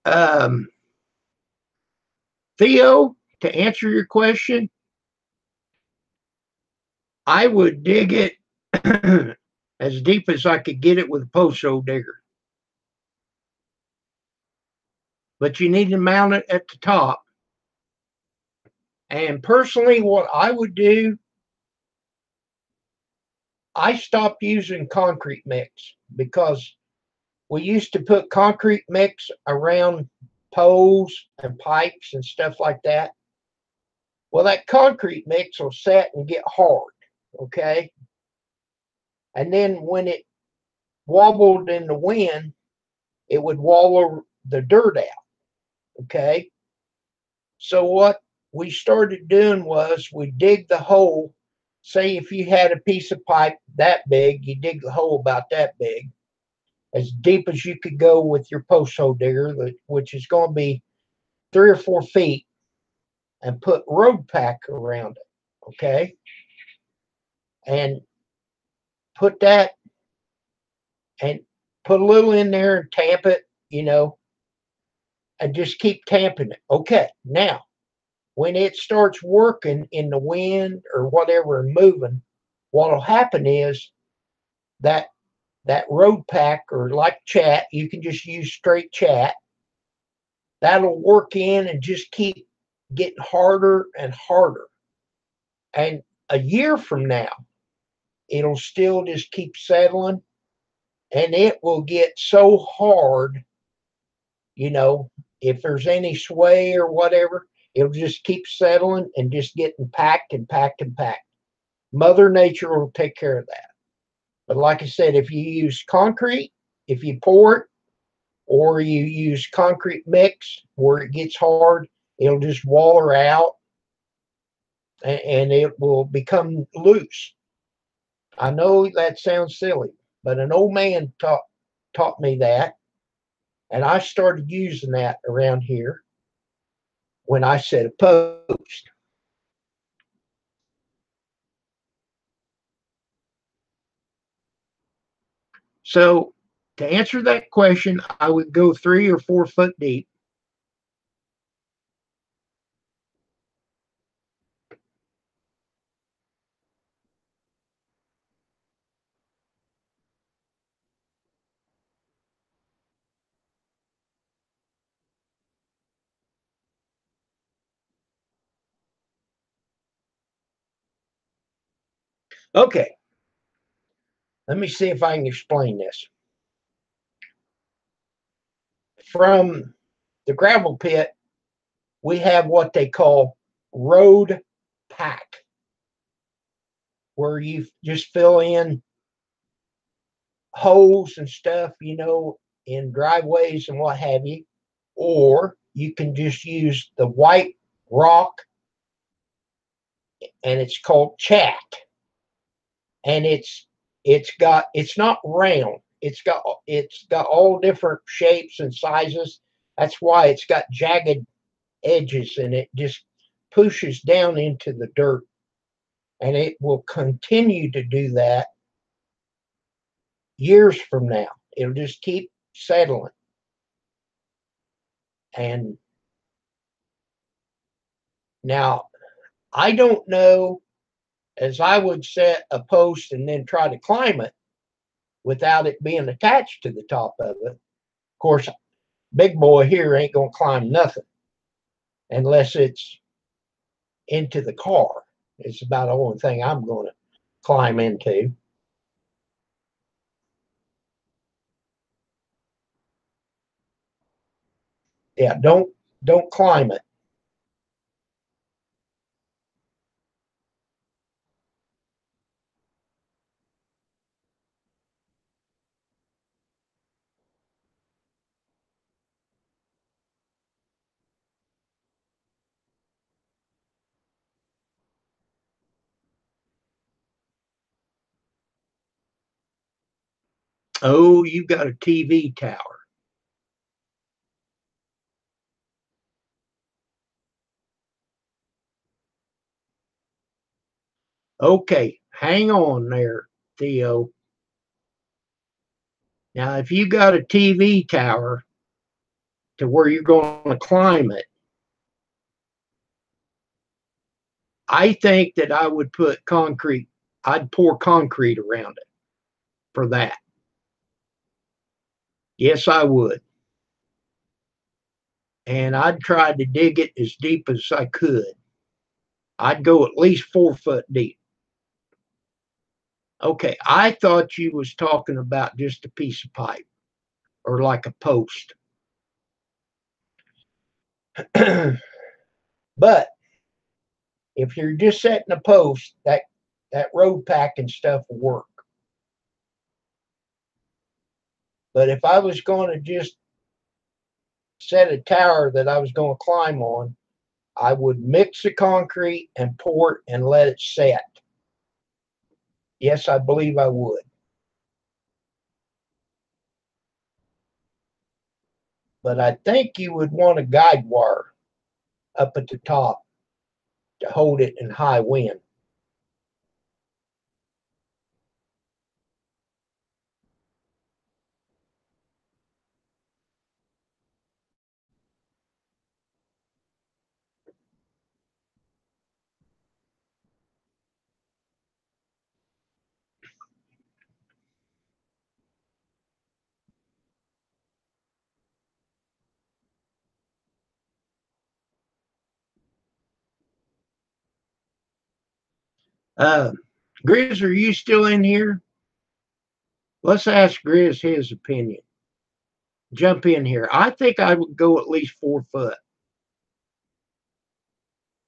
Um, Theo, to answer your question, I would dig it as deep as I could get it with a post hole digger. But you need to mount it at the top. And personally, what I would do I stopped using concrete mix because we used to put concrete mix around poles and pipes and stuff like that. Well, that concrete mix will set and get hard, okay? And then when it wobbled in the wind, it would wallow the dirt out, okay? So what we started doing was we dig the hole. Say if you had a piece of pipe that big, you dig the hole about that big, as deep as you could go with your post hole digger, which is going to be 3 or 4 feet, and put road pack around it, okay? And put that and put a little in there and tamp it, and just keep tamping it. Okay, now when it starts working in the wind or whatever and moving, what'll happen is that that road pack or like chat, you can just use straight chat. That'll work in and just keep getting harder and harder. And a year from now, it'll still just keep settling and it will get so hard, you know, if there's any sway or whatever, it'll just keep settling and just getting packed and packed and packed. Mother Nature will take care of that. But like I said, if you use concrete, if you pour it, or you use concrete mix where it gets hard, it'll just waller out and it will become loose. I know that sounds silly, but an old man taught me that, and I started using that around here when I set a post. So to answer that question, I would go 3 or 4 foot deep. Okay, let me see if I can explain this. From the gravel pit, we have what they call road pack, where you just fill in holes and stuff, in driveways and what have you. Or you can just use the white rock, and it's called chat. And it's not round. It's got all different shapes and sizes. That's why it's got jagged edges, and it just pushes down into the dirt. And it will continue to do that years from now. It'll just keep settling. And now I don't know, as I would set a post and then try to climb it without it being attached to the top of it. Of course, big boy here ain't gonna climb nothing unless it's into the car. It's about the only thing I'm gonna climb into. Yeah, don't climb it. Oh, you got a TV tower. Okay, hang on there, Theo. Now, if you got a TV tower to where you're going to climb it, I think that I would put concrete. I'd pour concrete around it for that. Yes, I would. And I'd try to dig it as deep as I could. I'd go at least 4 foot deep. Okay, I thought you was talking about just a piece of pipe or like a post. But if you're just setting a post, that road packing stuff will work. But if I was going to just set a tower that I was going to climb on, I would mix the concrete and pour it and let it set. Yes, I believe I would. But I think you would want a guide wire up at the top to hold it in high wind. Uh, Grizz, are you still in here? Let's ask Grizz his opinion. Jump in here. I think I would go at least 4 foot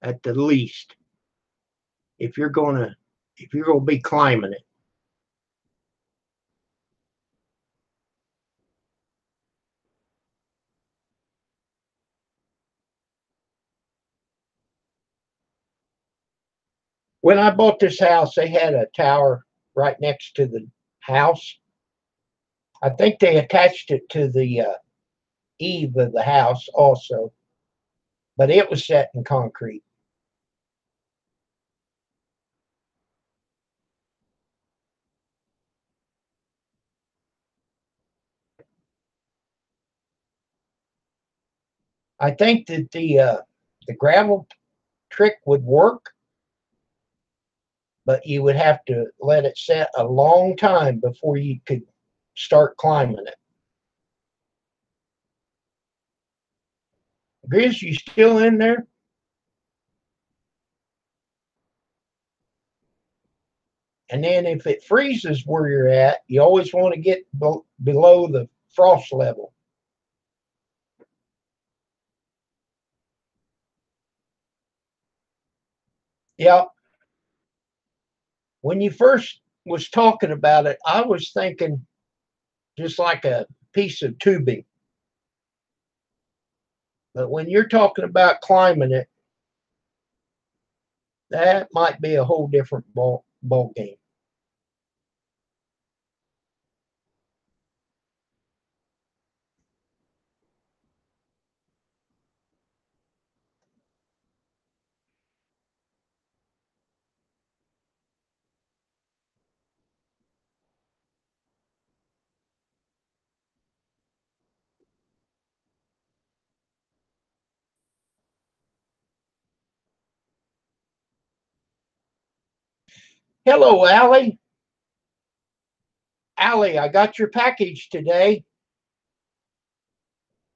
at the least if you're gonna be climbing it. When I bought this house, they had a tower right next to the house. I think they attached it to the eave of the house also, but it was set in concrete. I think that the gravel trick would work, but you would have to let it set a long time before you could start climbing it. Grizz, you still in there? And then if it freezes where you're at, you always want to get below the frost level. Yeah. When you first was talking about it, I was thinking just like a piece of tubing. But when you're talking about climbing it, that might be a whole different ball game. Hello, Allie. Allie, I got your package today.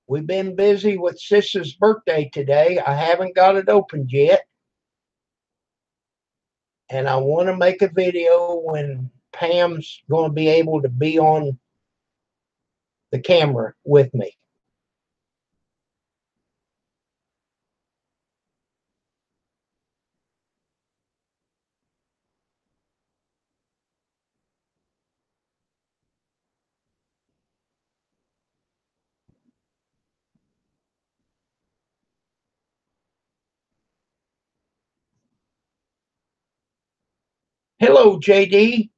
We've been busy with Sis's birthday today. I haven't got it opened yet. And I want to make a video when Pam's going to be able to be on the camera with me. Hello, JD.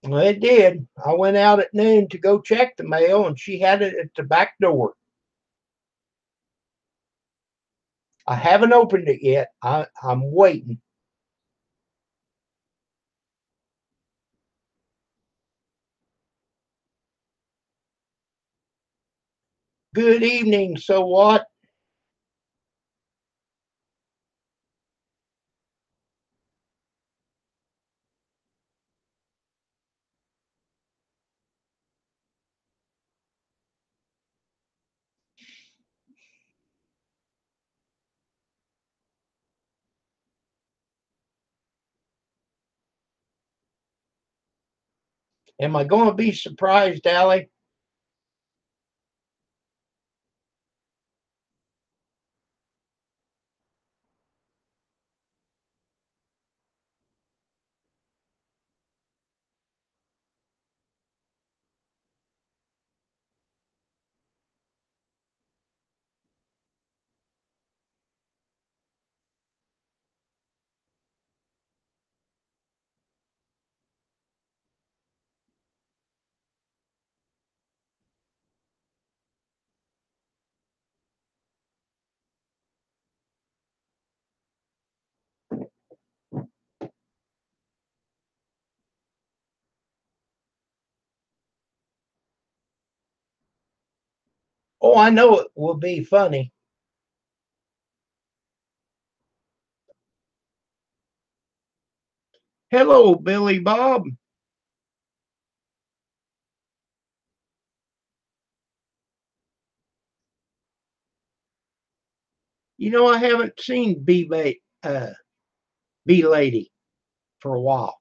Well, it did. I went out at noon to go check the mail, and she had it at the back door. I haven't opened it yet. I'm waiting. Good evening. So what? Am I going to be surprised, Allie? Oh, I know it will be funny. Hello, Billy Bob. I haven't seen B Lady for a while.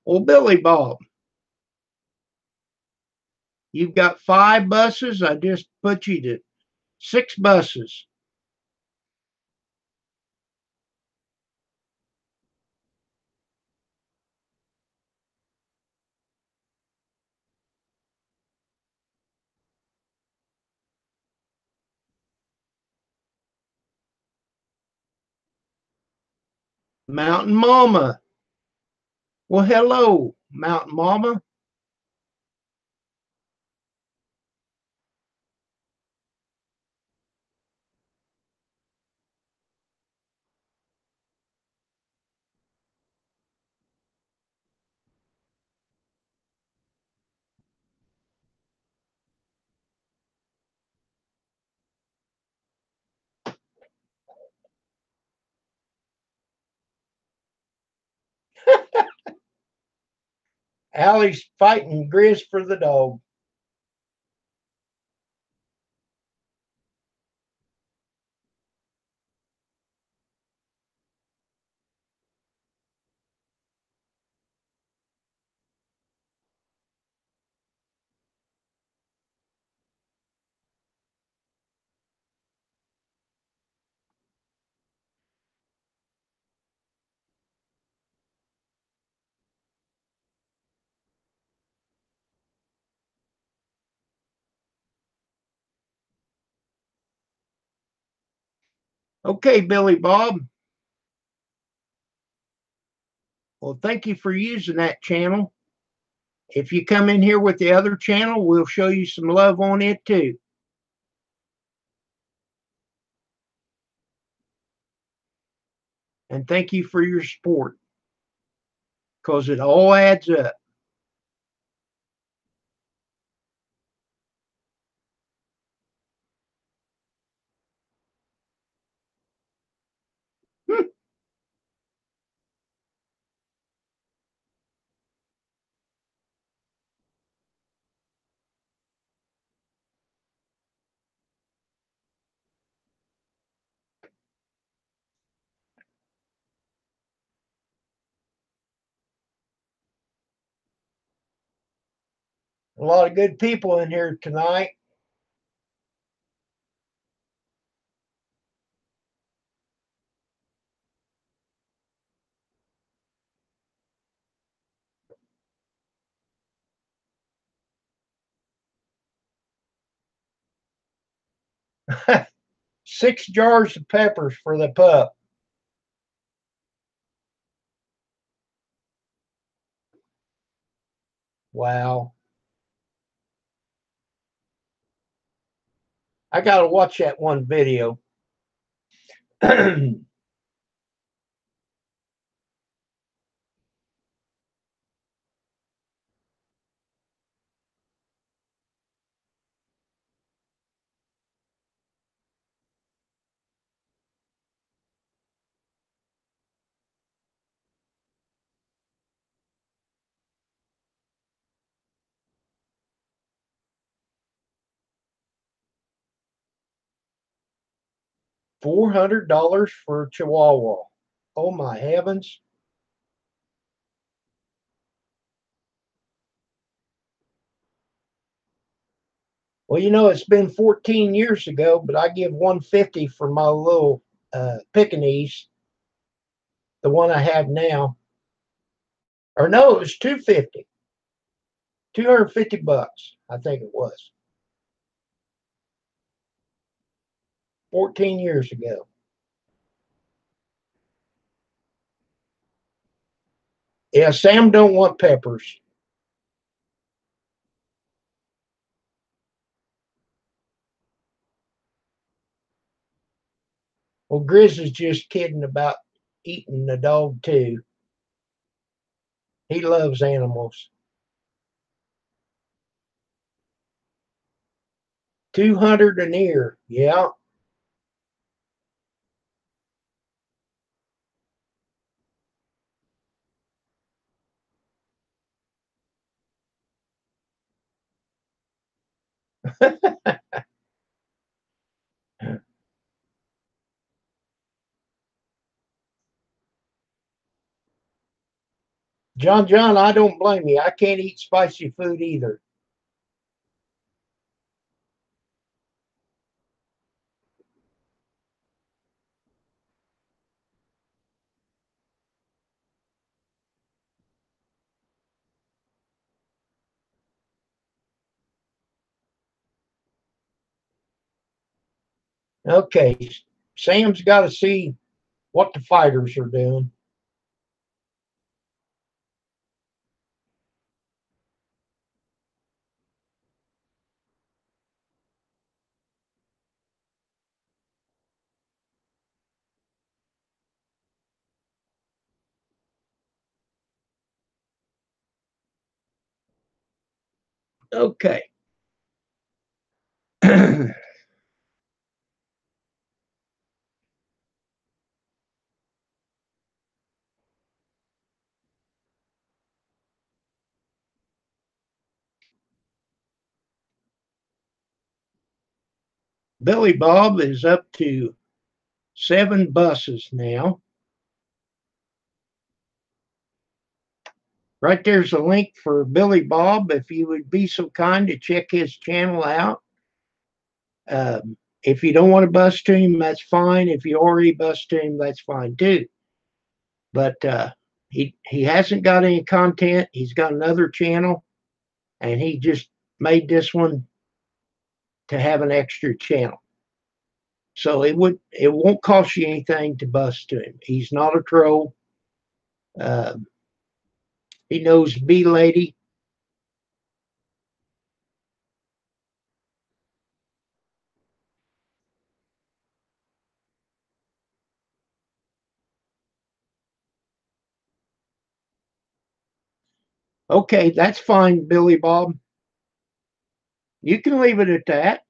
Well, Billy Bob, you've got 5 buses. I just put you to 6 buses. Mountain Mama. Well, hello, Mountain Mama. Allie's fighting Grizz for the dog. Okay, Billy Bob. Well, thank you for using that channel. If you come in here with the other channel, we'll show you some love on it too. And thank you for your support because it all adds up. A lot of good people in here tonight. Six jars of peppers for the pup. Wow. I got to watch that one video. $400 for a Chihuahua. Oh my heavens. Well, it's been 14 years ago, but I give 150 for my little Pekingese, the one I have now. Or no, it was 250. 250 bucks, I think it was. 14 years ago. Yeah, Sam don't want peppers. Well, Grizz is just kidding about eating the dog too. He loves animals. 200 an ear. Yeah. John, I don't blame you. I can't eat spicy food either. Okay. Sam's got to see what the fighters are doing. Okay. Billy Bob is up to 7 buses now. Right there's a link for Billy Bob. If you would be so kind to check his channel out. If you don't want to bus to him, that's fine. If you already bus to him, that's fine too. But he hasn't got any content. He's got another channel, and he just made this one to have an extra channel. So it won't cost you anything to bus to him. He's not a troll. Uh, he knows B Lady. Okay, that's fine, Billy Bob. You can leave it at that.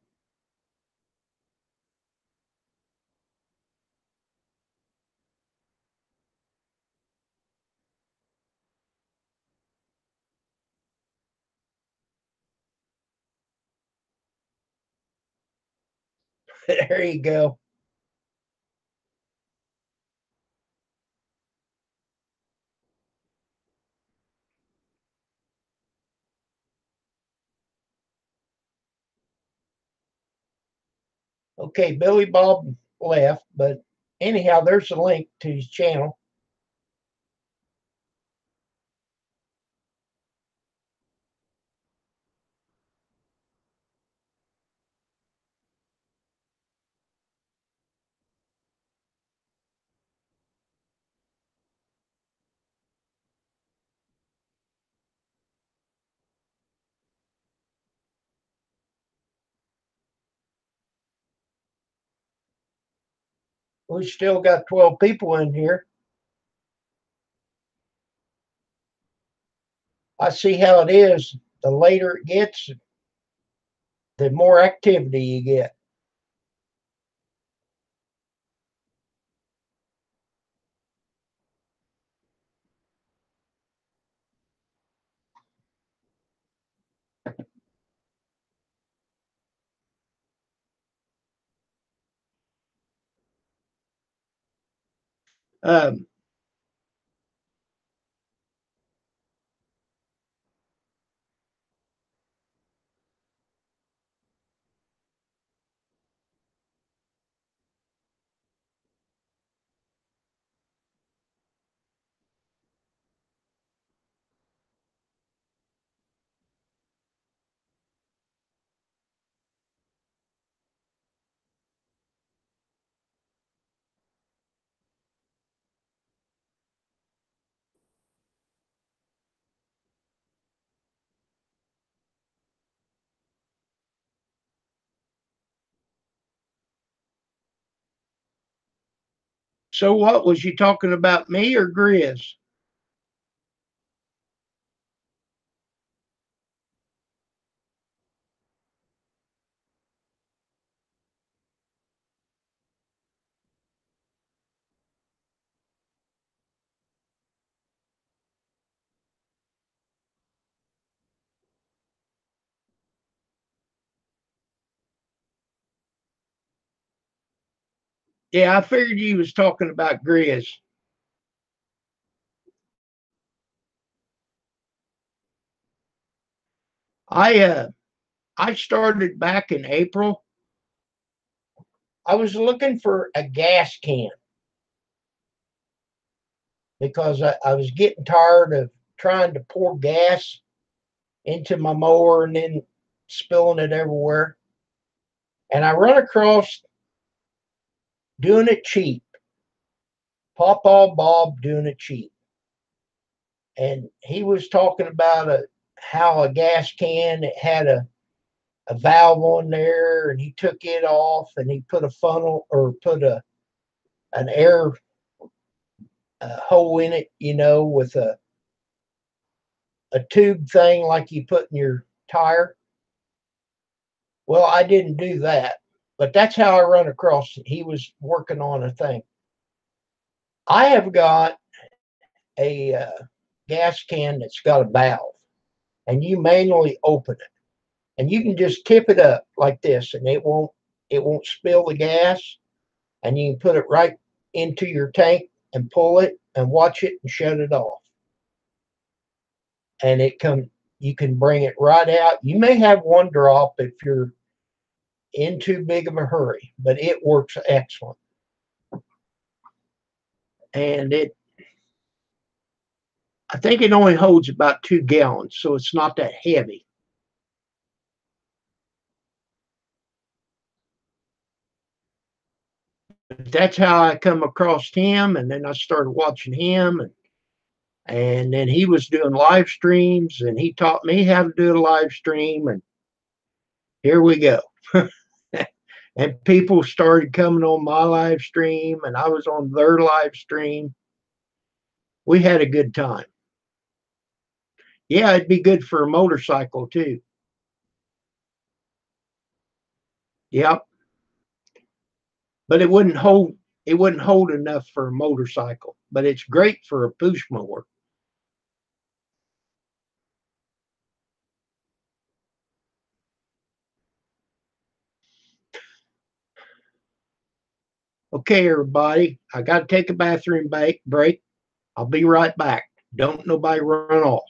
There you go. Okay, Billy Bob left, but anyhow, there's a link to his channel. We still got 12 people in here. I see how it is. The later it gets, the more activity you get. Um, so what was you talking about, me or Grizz? Yeah, I figured you was talking about Grizz. I started back in April. I was looking for a gas can because I was getting tired of trying to pour gas into my mower and then spilling it everywhere. And I run across doing it cheap, Pawpaw Bob doing it cheap. And he was talking about how a gas can it had a valve on there, and he took it off and he put a funnel or put an air hole in it, with a tube thing like you put in your tire. Well, I didn't do that, but that's how I run across it. He was working on a thing. I have got a gas can that's got a valve, and you manually open it, and you can just tip it up like this, and it won't spill the gas, and you can put it right into your tank and pull it and watch it and shut it off, and it come you can bring it right out. You may have one drop if you're in too big of a hurry, but it works excellent. And I think it only holds about 2 gallons, so it's not that heavy. But that's how I come across him, and then I started watching him, and then he was doing live streams, and he taught me how to do a live stream, and here we go. And people started coming on my live stream, and I was on their live stream. We had a good time. Yeah, it'd be good for a motorcycle too. Yep, but it wouldn't hold enough for a motorcycle. But it's great for a push mower. Okay, everybody, I got to take a bathroom break. I'll be right back. Don't nobody run off.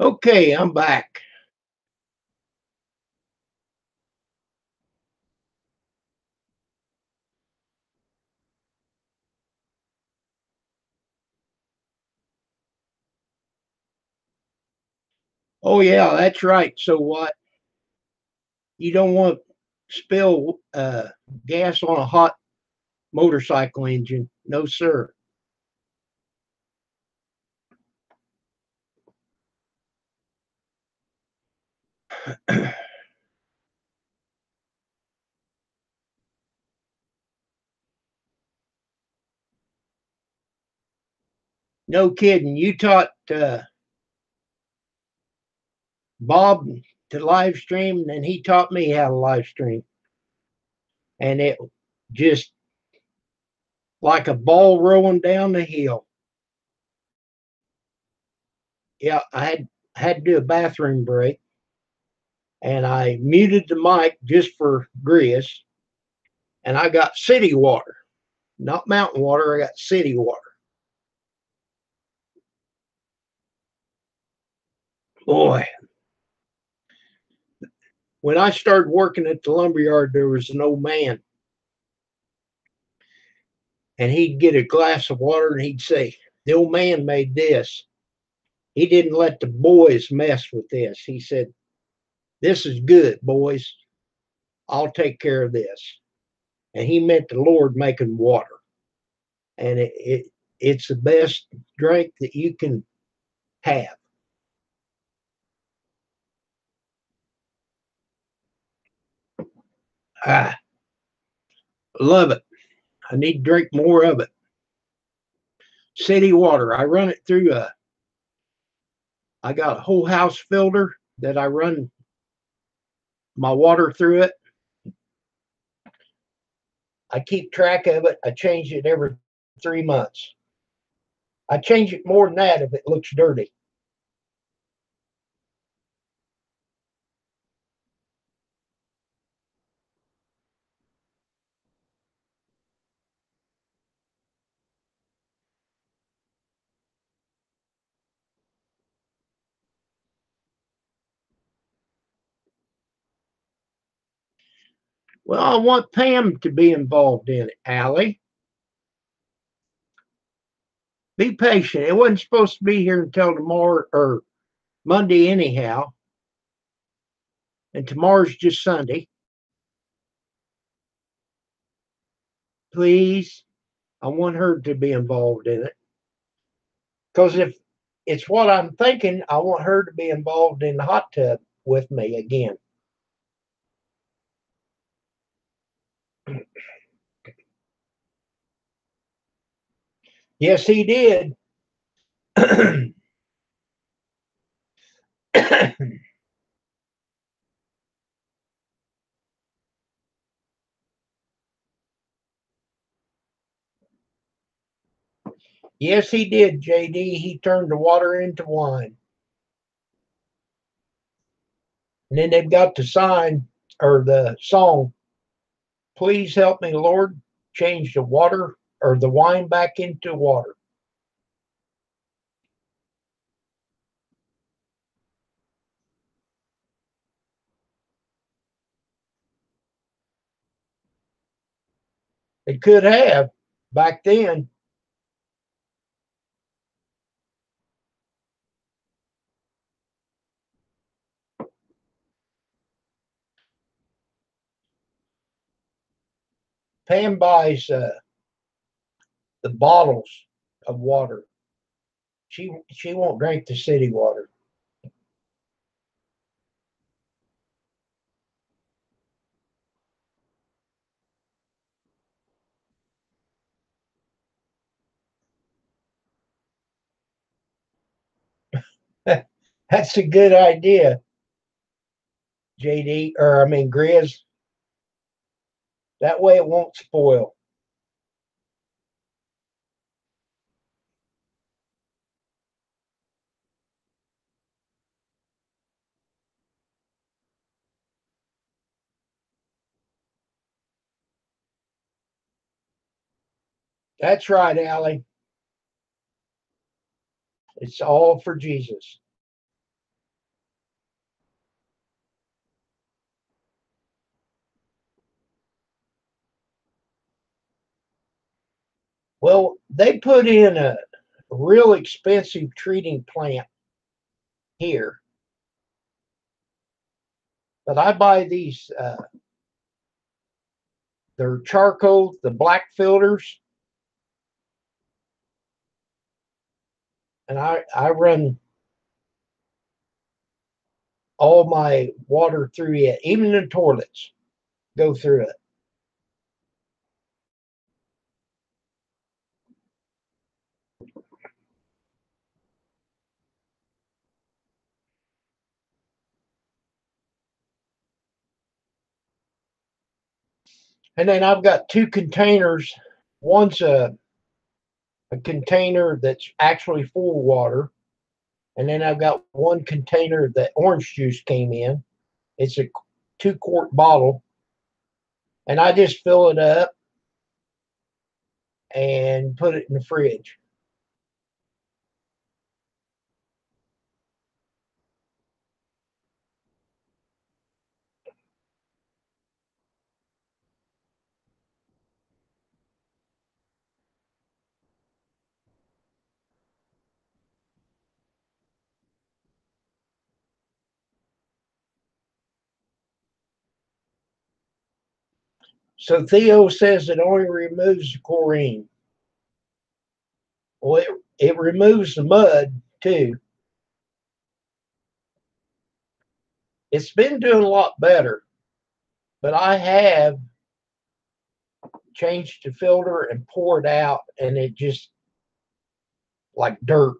Okay, I'm back. Oh yeah, that's right. So what? You don't want to spill gas on a hot motorcycle engine. No, sir. No kidding. You taught Bob to live stream, and he taught me how to live stream. And it just like a ball rolling down the hill. Yeah, I had to do a bathroom break, and I muted the mic just for Grizz, and I got city water, not mountain water. I got city water. Boy, when I started working at the lumberyard, there was an old man, and he'd get a glass of water and he'd say, "The old man made this. He didn't let the boys mess with this." He said, "This is good, boys. I'll take care of this." And he meant the Lord making water. And it's the best drink that you can have. I love it. I need to drink more of it. City water. I run it through I got a whole house filter that I run my water through it. I keep track of it. I change it every 3 months. I change it more than that if it looks dirty. Well, I want Pam to be involved in it, Allie. Be patient. It wasn't supposed to be here until tomorrow or Monday, anyhow. And tomorrow's just Sunday. Please, I want her to be involved in it. Because if it's what I'm thinking, I want her to be involved in the hot tub with me again. Yes, he did. Yes, he did, JD. He turned the water into wine. And then they've got the sign or the song, "Please help me, Lord, change the water or the wine back into water." It could have back then. Pam buys the bottles of water. She won't drink the city water. That's a good idea, JD, or I mean Grizz. That way it won't spoil. That's right, Allie. It's all for Jesus. Well, they put in a real expensive treating plant here, but I buy these. They're charcoal, the black filters, and I run all my water through it, even the toilets go through it. And then I've got two containers. One's a container that's actually full of water, and then I've got one container that orange juice came in. It's a 2 quart bottle, and I just fill it up and put it in the fridge. So Theo says it only removes the chlorine. Well, it removes the mud too. It's been doing a lot better, but I have changed the filter and poured out, and it just like dirt.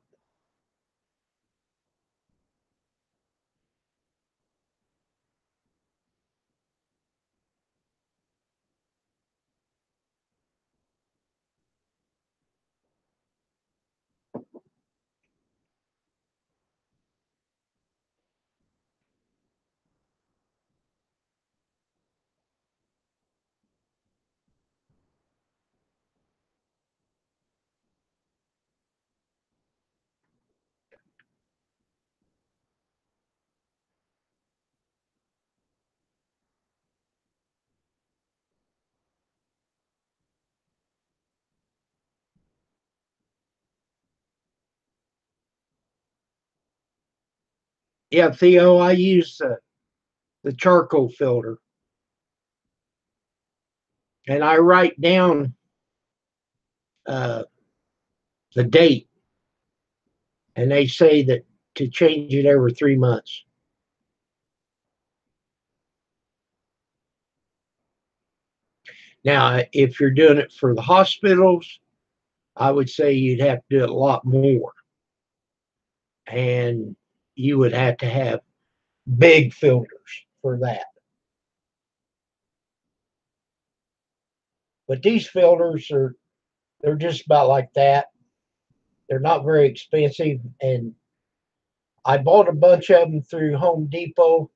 Yeah, Theo, I use the charcoal filter, and I write down uh, the date, and they say that to change it every 3 months. Now, if you're doing it for the hospitals, I would say you'd have to do it a lot more, and you would have to have big filters for that. But these filters are they're just about like that. They're not very expensive, and I bought a bunch of them through Home Depot.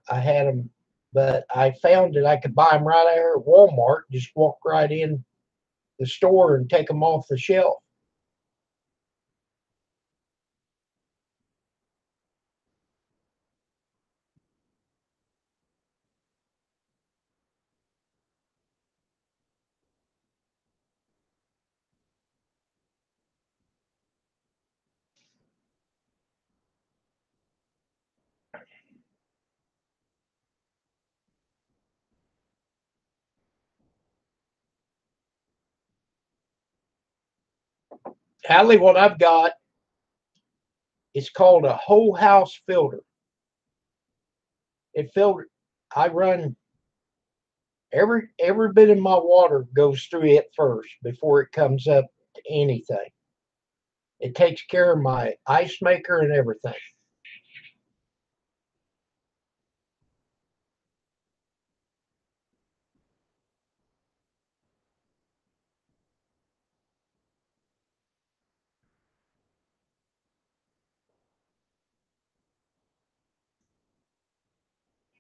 I had them, but I found that I could buy them right there at Walmart. Just walk right in the store and take them off the shelf. Allie, what I've got is called a whole house filter. It filter. I run every bit of my water goes through it first before it comes up to anything. It takes care of my ice maker and everything.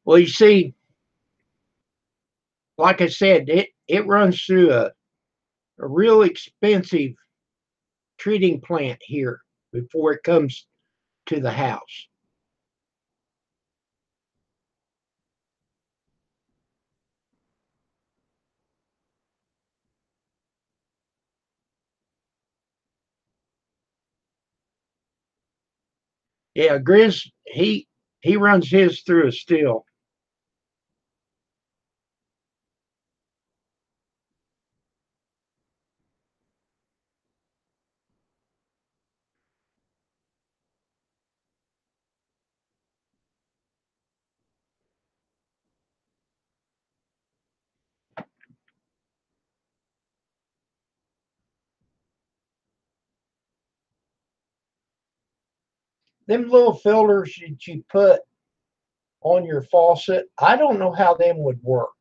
Well, you see, like I said, it runs through a real expensive treating plant here before it comes to the house. Yeah, Grizz, he runs his through a still. Them little filters that you put on your faucet, I don't know how them would work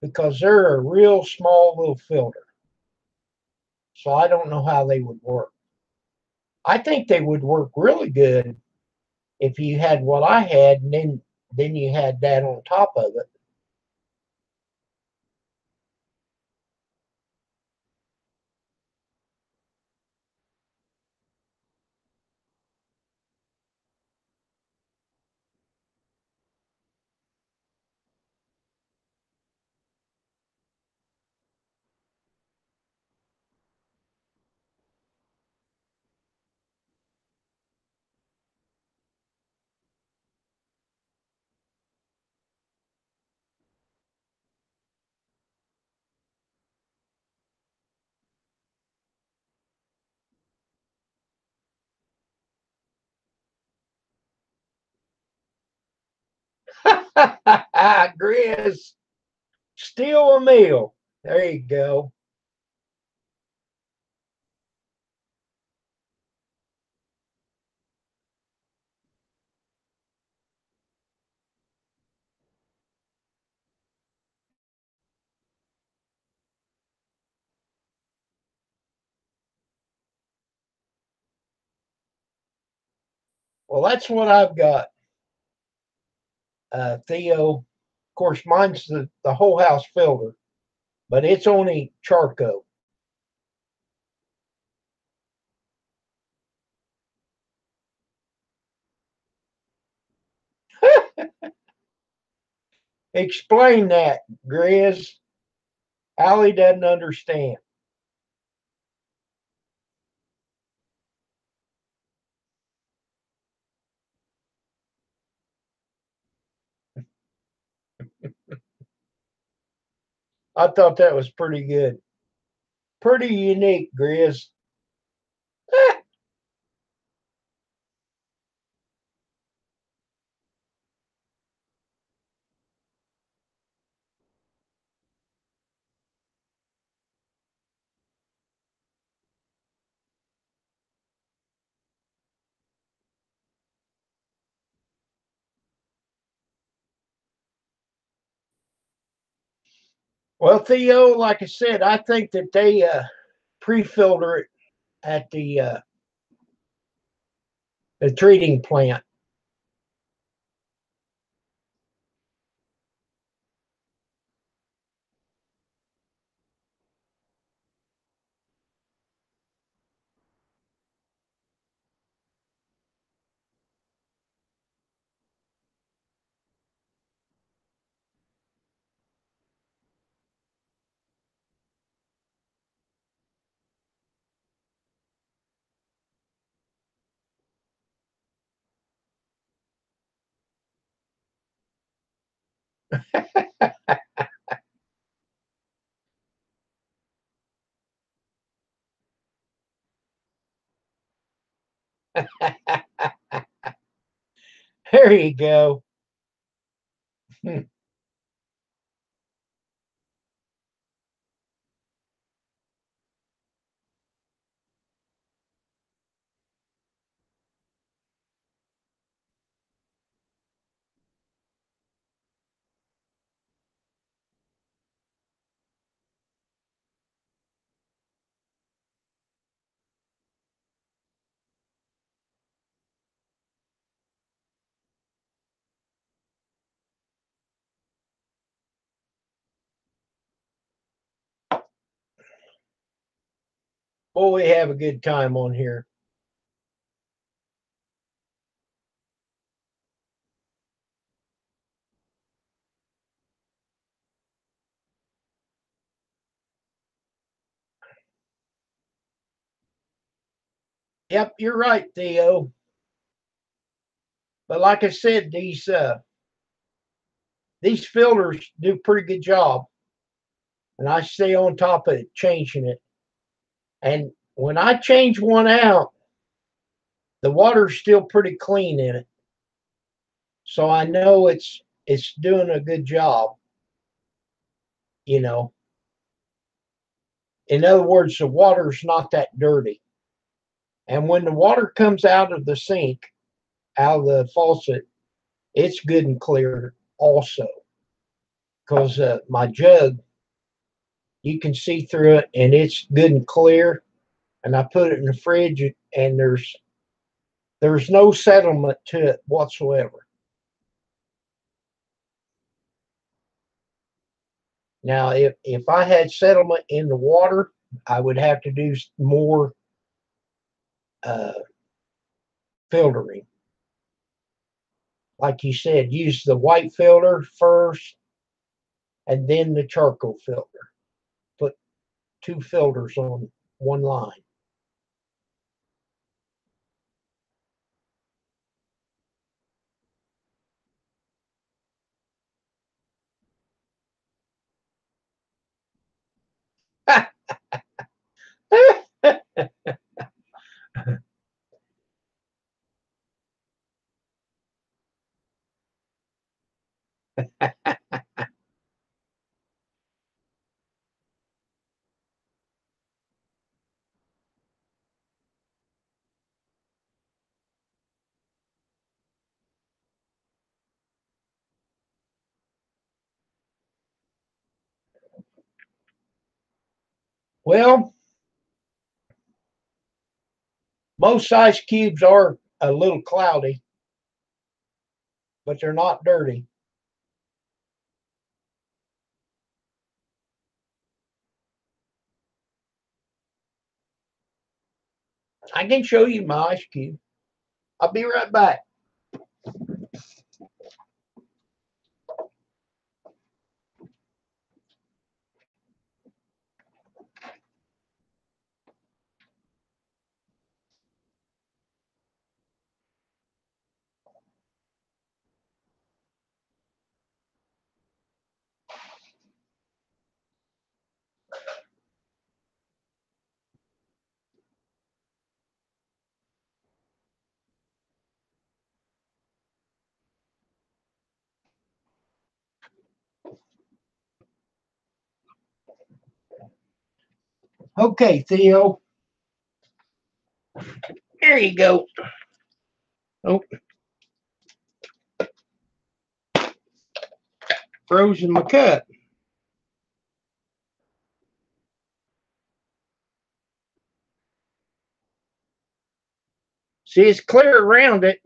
because they're a real small little filter. So I don't know how they would work. I think they would work really good if you had what I had and then you had that on top of it. Grizz, steal a meal. There you go. Well, that's what I've got, Theo. Of course, mine's the whole house filter, but it's only charcoal. Explain that, Grizz. Allie doesn't understand. I thought that was pretty good. Pretty unique, Grizz. Well, Theo, like I said, I think that they pre-filter it at the treating plant. There you go. Boy, we have a good time on here. Yep, you're right, Theo. But like I said, these filters do a pretty good job, and I stay on top of it, changing it. And when I change one out, the water's still pretty clean in it, so I know it's doing a good job. You know, in other words, the water's not that dirty. And when the water comes out of the sink, out of the faucet, it's good and clear also. Because my jug, you can see through it, and it's good and clear. And I put it in the fridge, and there's no settlement to it whatsoever. Now, if I had settlement in the water, I would have to do more uh, filtering. Like you said, use the white filter first, and then the charcoal filter. Put two filters on one line. Well, most ice cubes are a little cloudy, but they're not dirty. I can show you my ice cube. I'll be right back. Okay, Theo. There you go. Oh, frozen my cup. See, it's clear around it.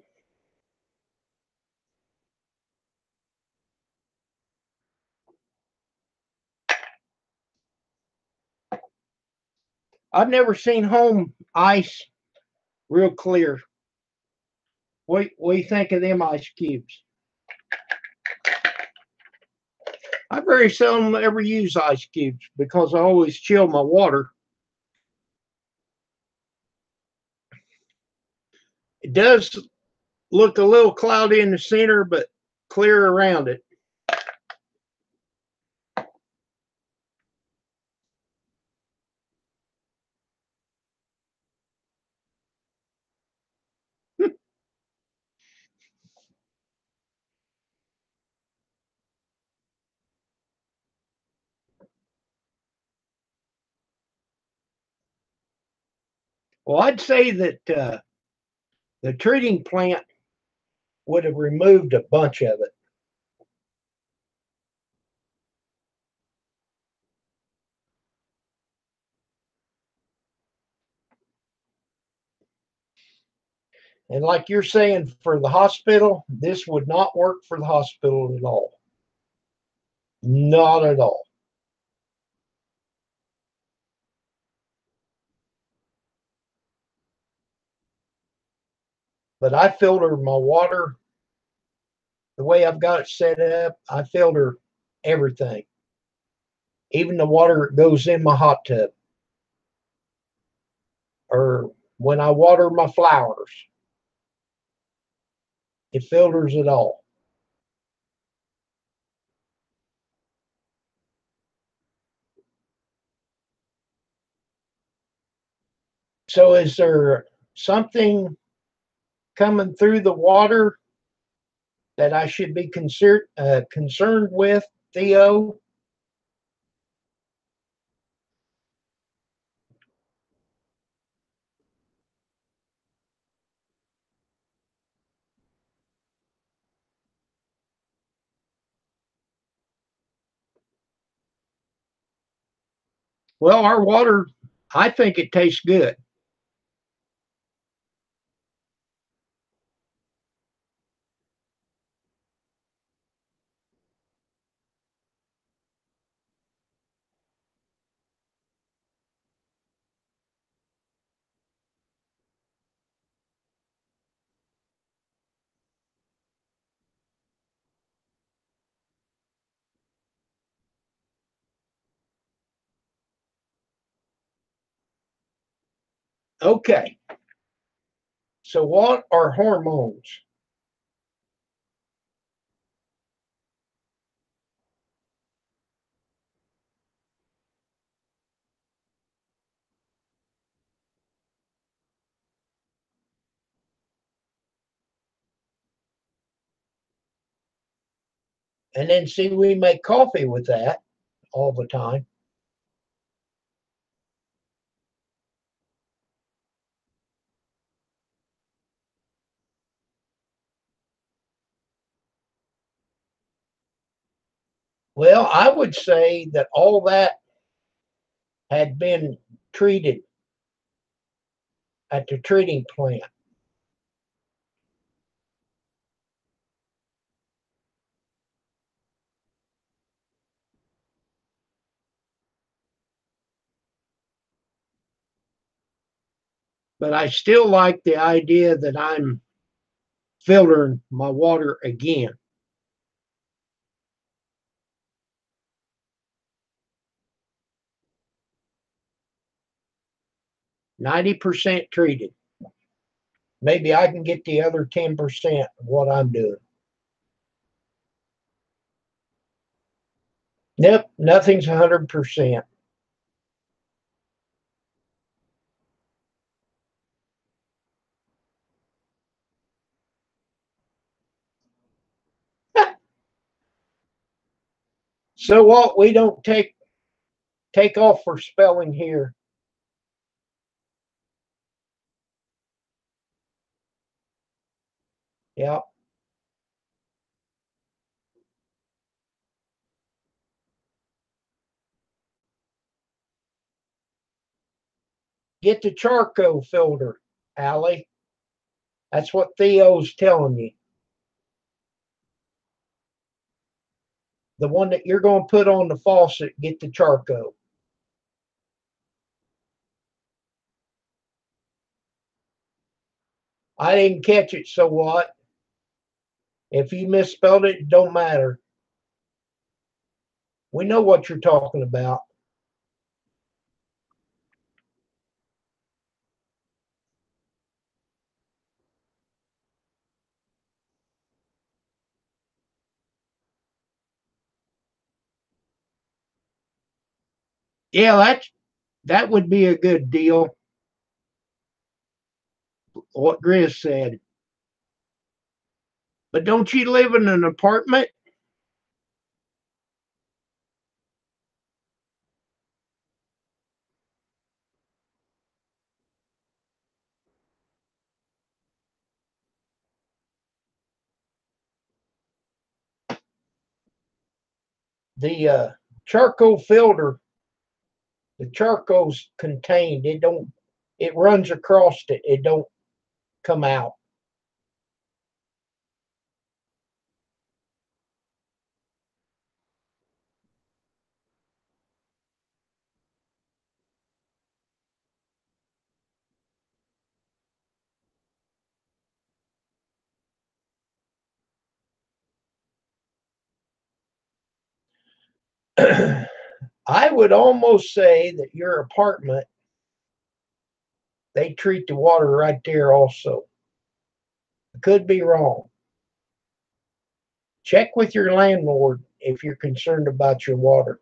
I've never seen home ice real clear. What do you think of them ice cubes? I very seldom ever use ice cubes because I always chill my water. It does look a little cloudy in the center, but clear around it. Well, I'd say that the treating plant would have removed a bunch of it. And like you're saying, for the hospital, this would not work for the hospital at all. Not at all. But I filter my water the way I've got it set up. I filter everything, even the water that goes in my hot tub or when I water my flowers. It filters it all. So is there something coming through the water that I should be concerned with, Theo? Well, our water, I think it tastes good. Okay, so what are hormones? And then see, we make coffee with that all the time. Well, I would say that all that had been treated at the treating plant. But I still like the idea that I'm filtering my water again. 90% treated. Maybe I can get the other 10% of what I'm doing. Nope, nothing's 100%. So what? We don't take off for spelling here. Yeah. Get the charcoal filter, Allie. That's what Theo's telling you. The one that you're going to put on the faucet, get the charcoal. I didn't catch it, so what? If you misspelled it, it don't matter. We know what you're talking about. Yeah, that would be a good deal. What Grizz said. But don't you live in an apartment? The charcoal filter, the charcoal's contained. It don't. It runs across it. It don't come out. I would almost say that your apartment they treat the water right there also. I could be wrong. Check with your landlord if you're concerned about your water.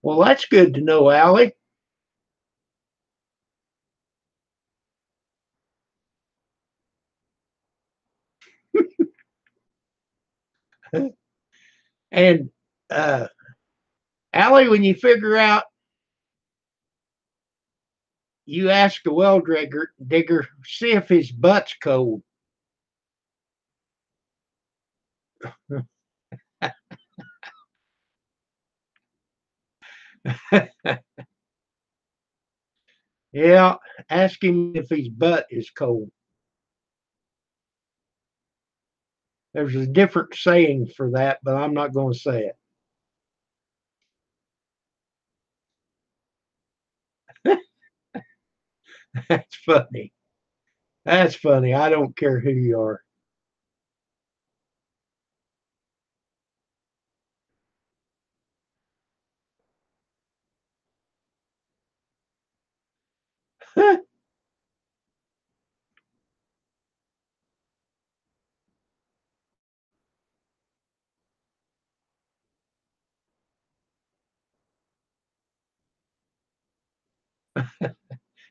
Well, that's good to know, Allie. And uh, Allie, when you figure out, you ask a well digger, see if his butt's cold. Yeah, ask him if his butt is cold. There's a different saying for that, but I'm not going to say it. That's funny. That's funny. I don't care who you are.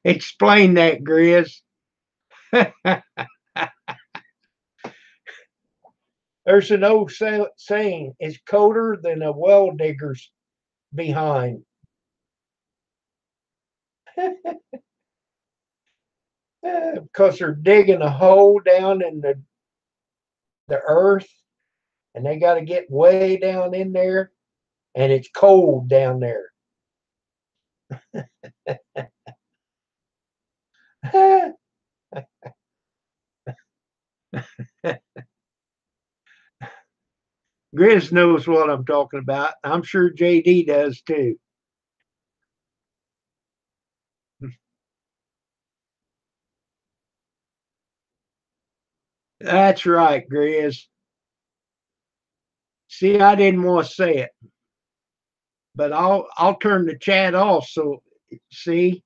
Explain that, Grizz. There's an old saying, it's colder than a well digger's behind. Because they're digging a hole down in the earth and they got to get way down in there and it's cold down there. Grizz knows what I'm talking about. I'm sure JD does too. That's right, Grizz. See, I didn't want to say it, but I'll turn the chat off so see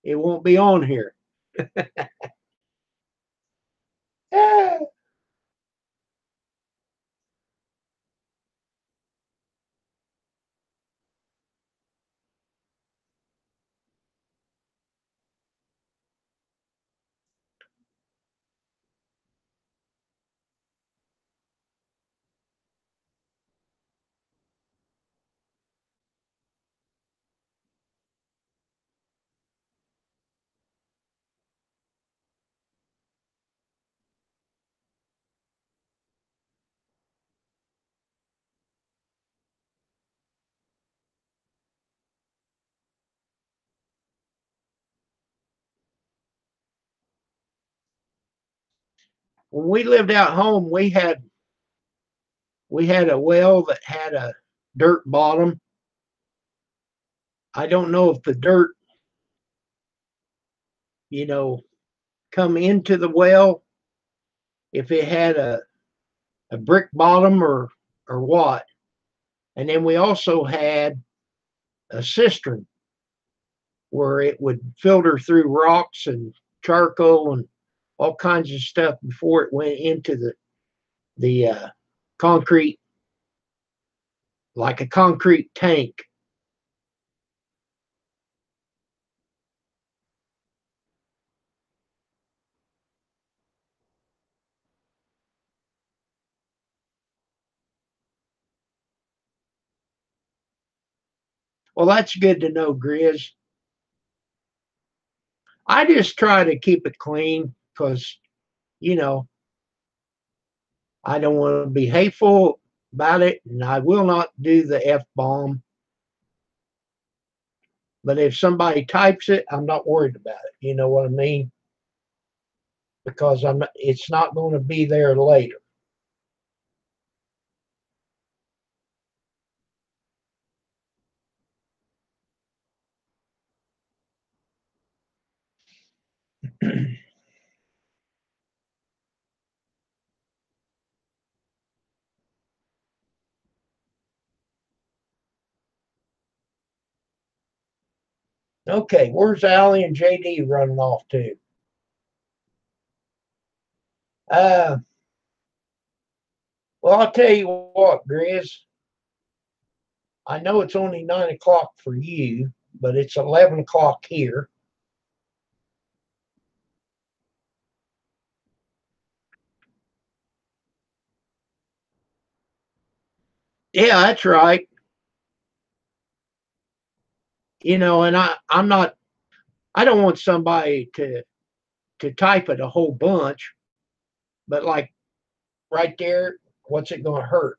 it won't be on here. When we lived out home, we had a well that had a dirt bottom. I don't know if the dirt, you know, come into the well if it had a brick bottom or what. And then we also had a cistern where it would filter through rocks and charcoal and all kinds of stuff before it went into the concrete, like a concrete tank. Well, that's good to know, Grizz. I just try to keep it clean because, you know, I don't want to be hateful about it, and I will not do the F bomb. But if somebody types it, I'm not worried about it. You know what I mean? Because it's not going to be there later. Okay, where's Allie and JD running off to? Uh, well, I'll tell you what, Grizz. I know it's only 9 o'clock for you, but it's 11 o'clock here. Yeah, that's right. You know, and I'm not. I don't want somebody to type it a whole bunch, but like right there, what's it going to hurt?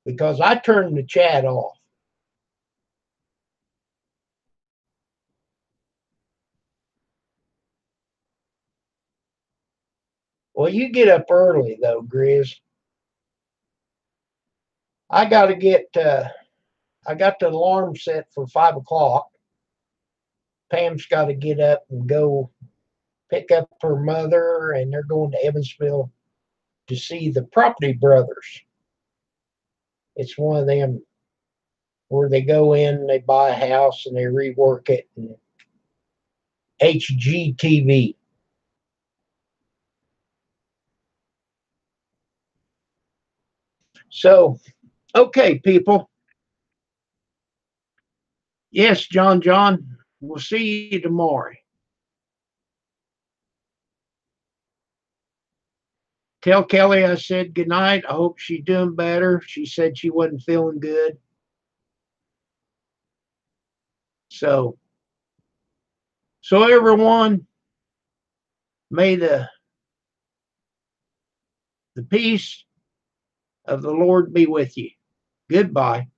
Because I turned the chat off. Well, you get up early though, Grizz. I got to get. I got the alarm set for 5 o'clock. Pam's got to get up and go pick up her mother, and they're going to Evansville to see the Property Brothers. It's one of them where they go in, they buy a house, and they rework it. And HGTV. So, okay, people. Yes, John, John. We'll see you tomorrow. Tell Kelly I said good night. I hope she's doing better. She said she wasn't feeling good. So, so everyone, may the peace of the Lord be with you. Goodbye.